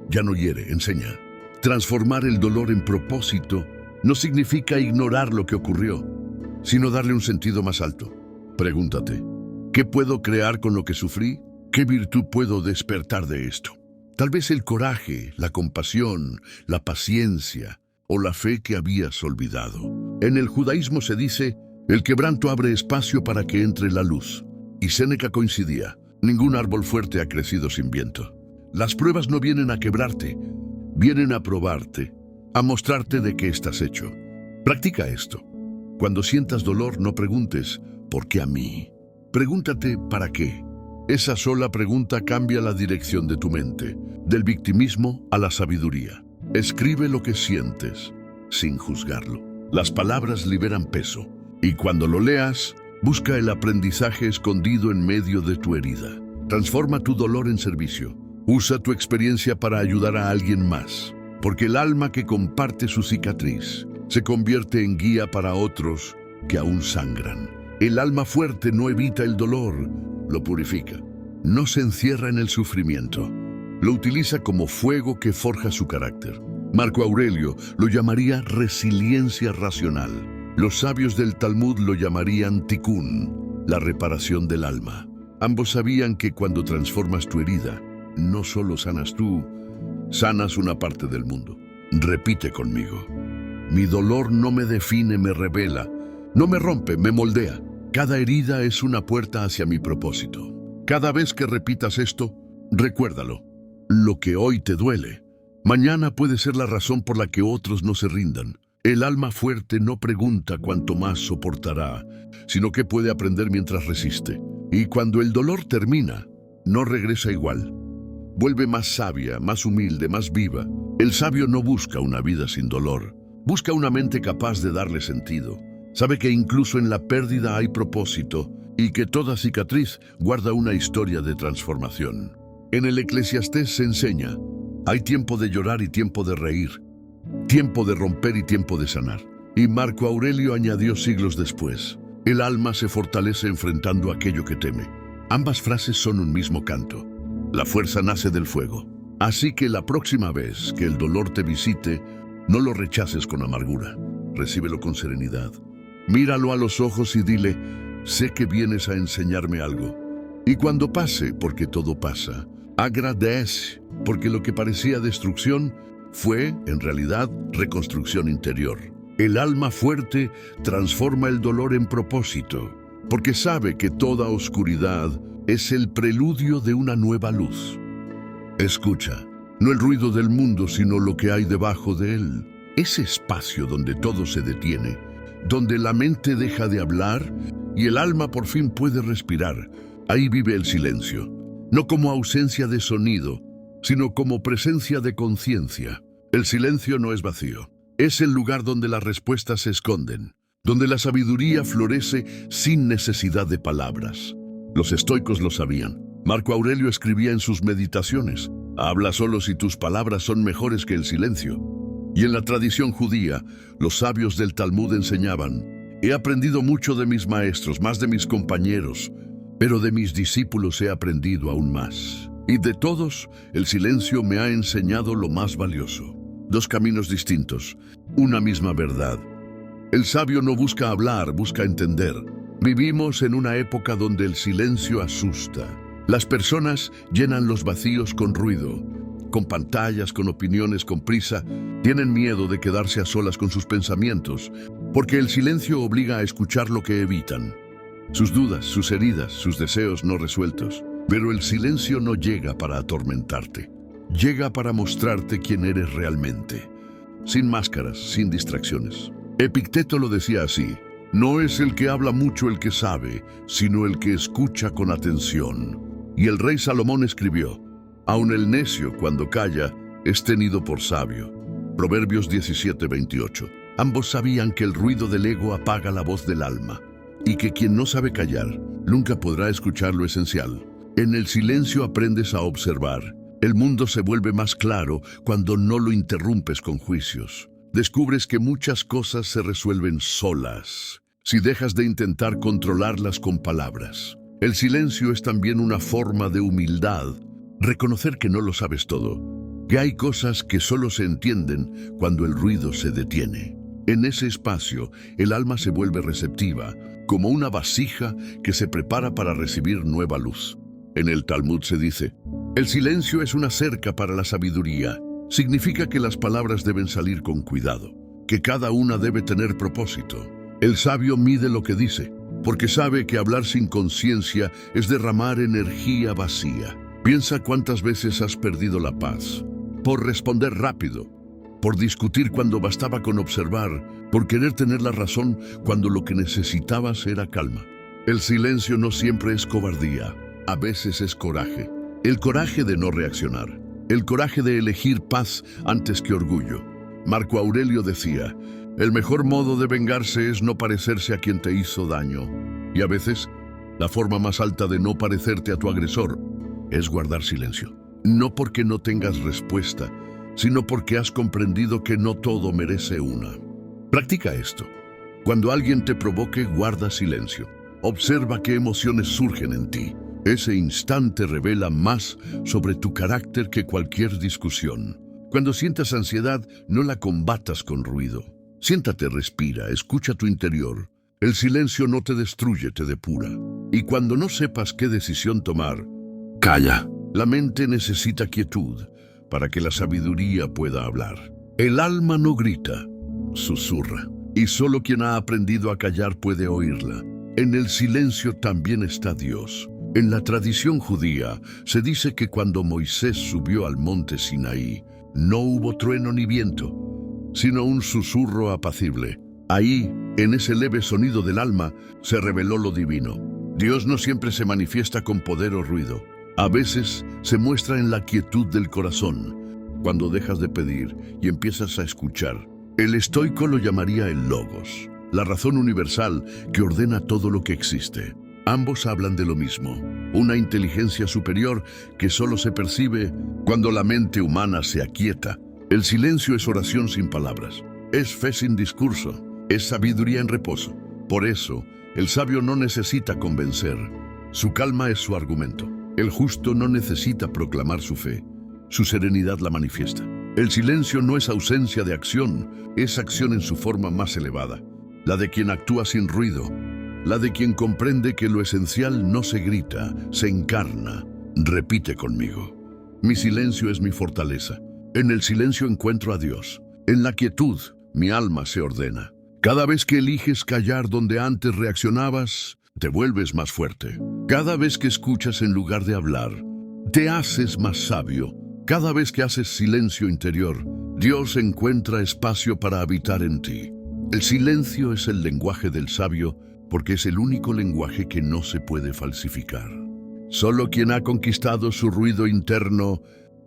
Ya no hiere, enseña. Transformar el dolor en propósito no significa ignorar lo que ocurrió, sino darle un sentido más alto. Pregúntate: ¿qué puedo crear con lo que sufrí? ¿Qué virtud puedo despertar de esto? Tal vez el coraje, la compasión, la paciencia o la fe que habías olvidado. En el judaísmo se dice: el quebranto abre espacio para que entre la luz. Y Séneca coincidía: ningún árbol fuerte ha crecido sin viento. Las pruebas no vienen a quebrarte, vienen a probarte, a mostrarte de qué estás hecho. Practica esto. Cuando sientas dolor, no preguntes: ¿por qué a mí? Pregúntate: ¿para qué? Esa sola pregunta cambia la dirección de tu mente, del victimismo a la sabiduría. Escribe lo que sientes, sin juzgarlo. Las palabras liberan peso, y cuando lo leas, busca el aprendizaje escondido en medio de tu herida. Transforma tu dolor en servicio. Usa tu experiencia para ayudar a alguien más, porque el alma que comparte su cicatriz se convierte en guía para otros que aún sangran. El alma fuerte no evita el dolor, lo purifica. No se encierra en el sufrimiento, lo utiliza como fuego que forja su carácter. Marco Aurelio lo llamaría resiliencia racional. Los sabios del Talmud lo llamarían tikkun, la reparación del alma. Ambos sabían que cuando transformas tu herida, no solo sanas tú, sanas una parte del mundo. Repite conmigo: mi dolor no me define, me revela, no me rompe, me moldea. Cada herida es una puerta hacia mi propósito. Cada vez que repitas esto, recuérdalo. Lo que hoy te duele, mañana puede ser la razón por la que otros no se rindan. El alma fuerte no pregunta cuánto más soportará, sino qué puede aprender mientras resiste. Y cuando el dolor termina, no regresa igual. Vuelve más sabia, más humilde, más viva. El sabio no busca una vida sin dolor. Busca una mente capaz de darle sentido. Sabe que incluso en la pérdida hay propósito y que toda cicatriz guarda una historia de transformación. En el Eclesiastés se enseña: hay tiempo de llorar y tiempo de reír, tiempo de romper y tiempo de sanar. Y Marco Aurelio añadió siglos después: el alma se fortalece enfrentando aquello que teme. Ambas frases son un mismo canto. La fuerza nace del fuego. Así que la próxima vez que el dolor te visite, no lo rechaces con amargura. Recíbelo con serenidad. Míralo a los ojos y dile: sé que vienes a enseñarme algo. Y cuando pase, porque todo pasa, agradece, porque lo que parecía destrucción fue, en realidad, reconstrucción interior. El alma fuerte transforma el dolor en propósito, porque sabe que toda oscuridad es el preludio de una nueva luz. Escucha, no el ruido del mundo, sino lo que hay debajo de él. Ese espacio donde todo se detiene, donde la mente deja de hablar y el alma por fin puede respirar. Ahí vive el silencio, no como ausencia de sonido, sino como presencia de conciencia. El silencio no es vacío, es el lugar donde las respuestas se esconden, donde la sabiduría florece sin necesidad de palabras. Los estoicos lo sabían. Marco Aurelio escribía en sus meditaciones: habla solo si tus palabras son mejores que el silencio. Y en la tradición judía, los sabios del Talmud enseñaban: he aprendido mucho de mis maestros, más de mis compañeros, pero de mis discípulos he aprendido aún más. Y de todos, el silencio me ha enseñado lo más valioso. Dos caminos distintos, una misma verdad. El sabio no busca hablar, busca entender. Vivimos en una época donde el silencio asusta. Las personas llenan los vacíos con ruido, con pantallas, con opiniones, con prisa. Tienen miedo de quedarse a solas con sus pensamientos, porque el silencio obliga a escuchar lo que evitan. Sus dudas, sus heridas, sus deseos no resueltos. Pero el silencio no llega para atormentarte. Llega para mostrarte quién eres realmente. Sin máscaras, sin distracciones. Epicteto lo decía así: no es el que habla mucho el que sabe, sino el que escucha con atención. Y el rey Salomón escribió: aun el necio, cuando calla, es tenido por sabio. Proverbios 17:28. Ambos sabían que el ruido del ego apaga la voz del alma, y que quien no sabe callar, nunca podrá escuchar lo esencial. En el silencio aprendes a observar. El mundo se vuelve más claro cuando no lo interrumpes con juicios. Descubres que muchas cosas se resuelven solas, si dejas de intentar controlarlas con palabras. El silencio es también una forma de humildad. Reconocer que no lo sabes todo, que hay cosas que solo se entienden cuando el ruido se detiene. En ese espacio, el alma se vuelve receptiva, como una vasija que se prepara para recibir nueva luz. En el Talmud se dice: el silencio es una cerca para la sabiduría. Significa que las palabras deben salir con cuidado, que cada una debe tener propósito. El sabio mide lo que dice, porque sabe que hablar sin conciencia es derramar energía vacía. Piensa cuántas veces has perdido la paz, por responder rápido, por discutir cuando bastaba con observar, por querer tener la razón cuando lo que necesitabas era calma. El silencio no siempre es cobardía, a veces es coraje. El coraje de no reaccionar, el coraje de elegir paz antes que orgullo. Marco Aurelio decía: el mejor modo de vengarse es no parecerse a quien te hizo daño. Y a veces, la forma más alta de no parecerte a tu agresor es guardar silencio. No porque no tengas respuesta, sino porque has comprendido que no todo merece una. Practica esto. Cuando alguien te provoque, guarda silencio. Observa qué emociones surgen en ti. Ese instante revela más sobre tu carácter que cualquier discusión. Cuando sientas ansiedad, no la combatas con ruido. Siéntate, respira, escucha tu interior. El silencio no te destruye, te depura. Y cuando no sepas qué decisión tomar, calla. La mente necesita quietud para que la sabiduría pueda hablar. El alma no grita, susurra. Y solo quien ha aprendido a callar puede oírla. En el silencio también está Dios. En la tradición judía se dice que cuando Moisés subió al monte Sinaí, no hubo trueno ni viento, sino un susurro apacible. Ahí, en ese leve sonido del alma, se reveló lo divino. Dios no siempre se manifiesta con poder o ruido. A veces se muestra en la quietud del corazón, cuando dejas de pedir y empiezas a escuchar. El estoico lo llamaría el logos, la razón universal que ordena todo lo que existe. Ambos hablan de lo mismo, una inteligencia superior que solo se percibe cuando la mente humana se aquieta. El silencio es oración sin palabras, es fe sin discurso, es sabiduría en reposo. Por eso, el sabio no necesita convencer, su calma es su argumento. El justo no necesita proclamar su fe, su serenidad la manifiesta. El silencio no es ausencia de acción, es acción en su forma más elevada, la de quien actúa sin ruido, la de quien comprende que lo esencial no se grita, se encarna. Repite conmigo: mi silencio es mi fortaleza. En el silencio encuentro a Dios. En la quietud, mi alma se ordena. Cada vez que eliges callar donde antes reaccionabas, te vuelves más fuerte. Cada vez que escuchas en lugar de hablar, te haces más sabio. Cada vez que haces silencio interior, Dios encuentra espacio para habitar en ti. El silencio es el lenguaje del sabio porque es el único lenguaje que no se puede falsificar. Solo quien ha conquistado su ruido interno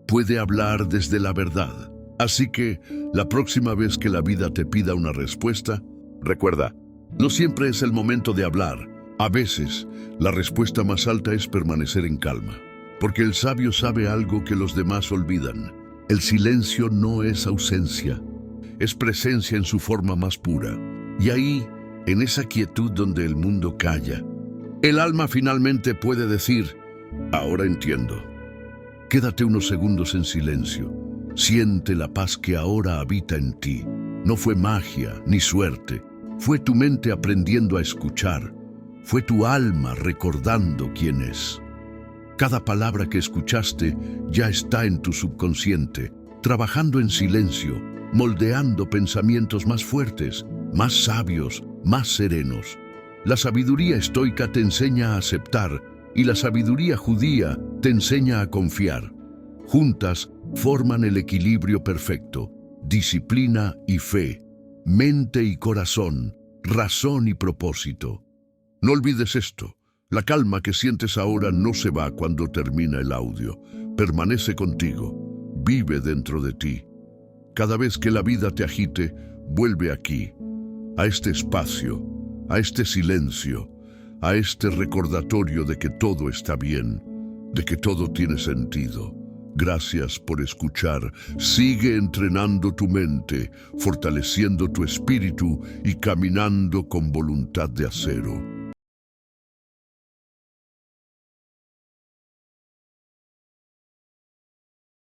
puede hablar desde la verdad. Así que, la próxima vez que la vida te pida una respuesta, recuerda, no siempre es el momento de hablar. A veces, la respuesta más alta es permanecer en calma, porque el sabio sabe algo que los demás olvidan. El silencio no es ausencia, es presencia en su forma más pura. Y ahí, en esa quietud donde el mundo calla, el alma finalmente puede decir: ahora entiendo. Quédate unos segundos en silencio. Siente la paz que ahora habita en ti. No fue magia ni suerte, fue tu mente aprendiendo a escuchar. Fue tu alma recordando quién es. Cada palabra que escuchaste ya está en tu subconsciente, trabajando en silencio, moldeando pensamientos más fuertes, más sabios, más serenos. La sabiduría estoica te enseña a aceptar y la sabiduría judía te enseña a confiar. Juntas forman el equilibrio perfecto, disciplina y fe, mente y corazón, razón y propósito. No olvides esto, la calma que sientes ahora no se va cuando termina el audio, permanece contigo, vive dentro de ti. Cada vez que la vida te agite, vuelve aquí, a este espacio, a este silencio, a este recordatorio de que todo está bien, de que todo tiene sentido. Gracias por escuchar. Sigue entrenando tu mente, fortaleciendo tu espíritu y caminando con voluntad de acero.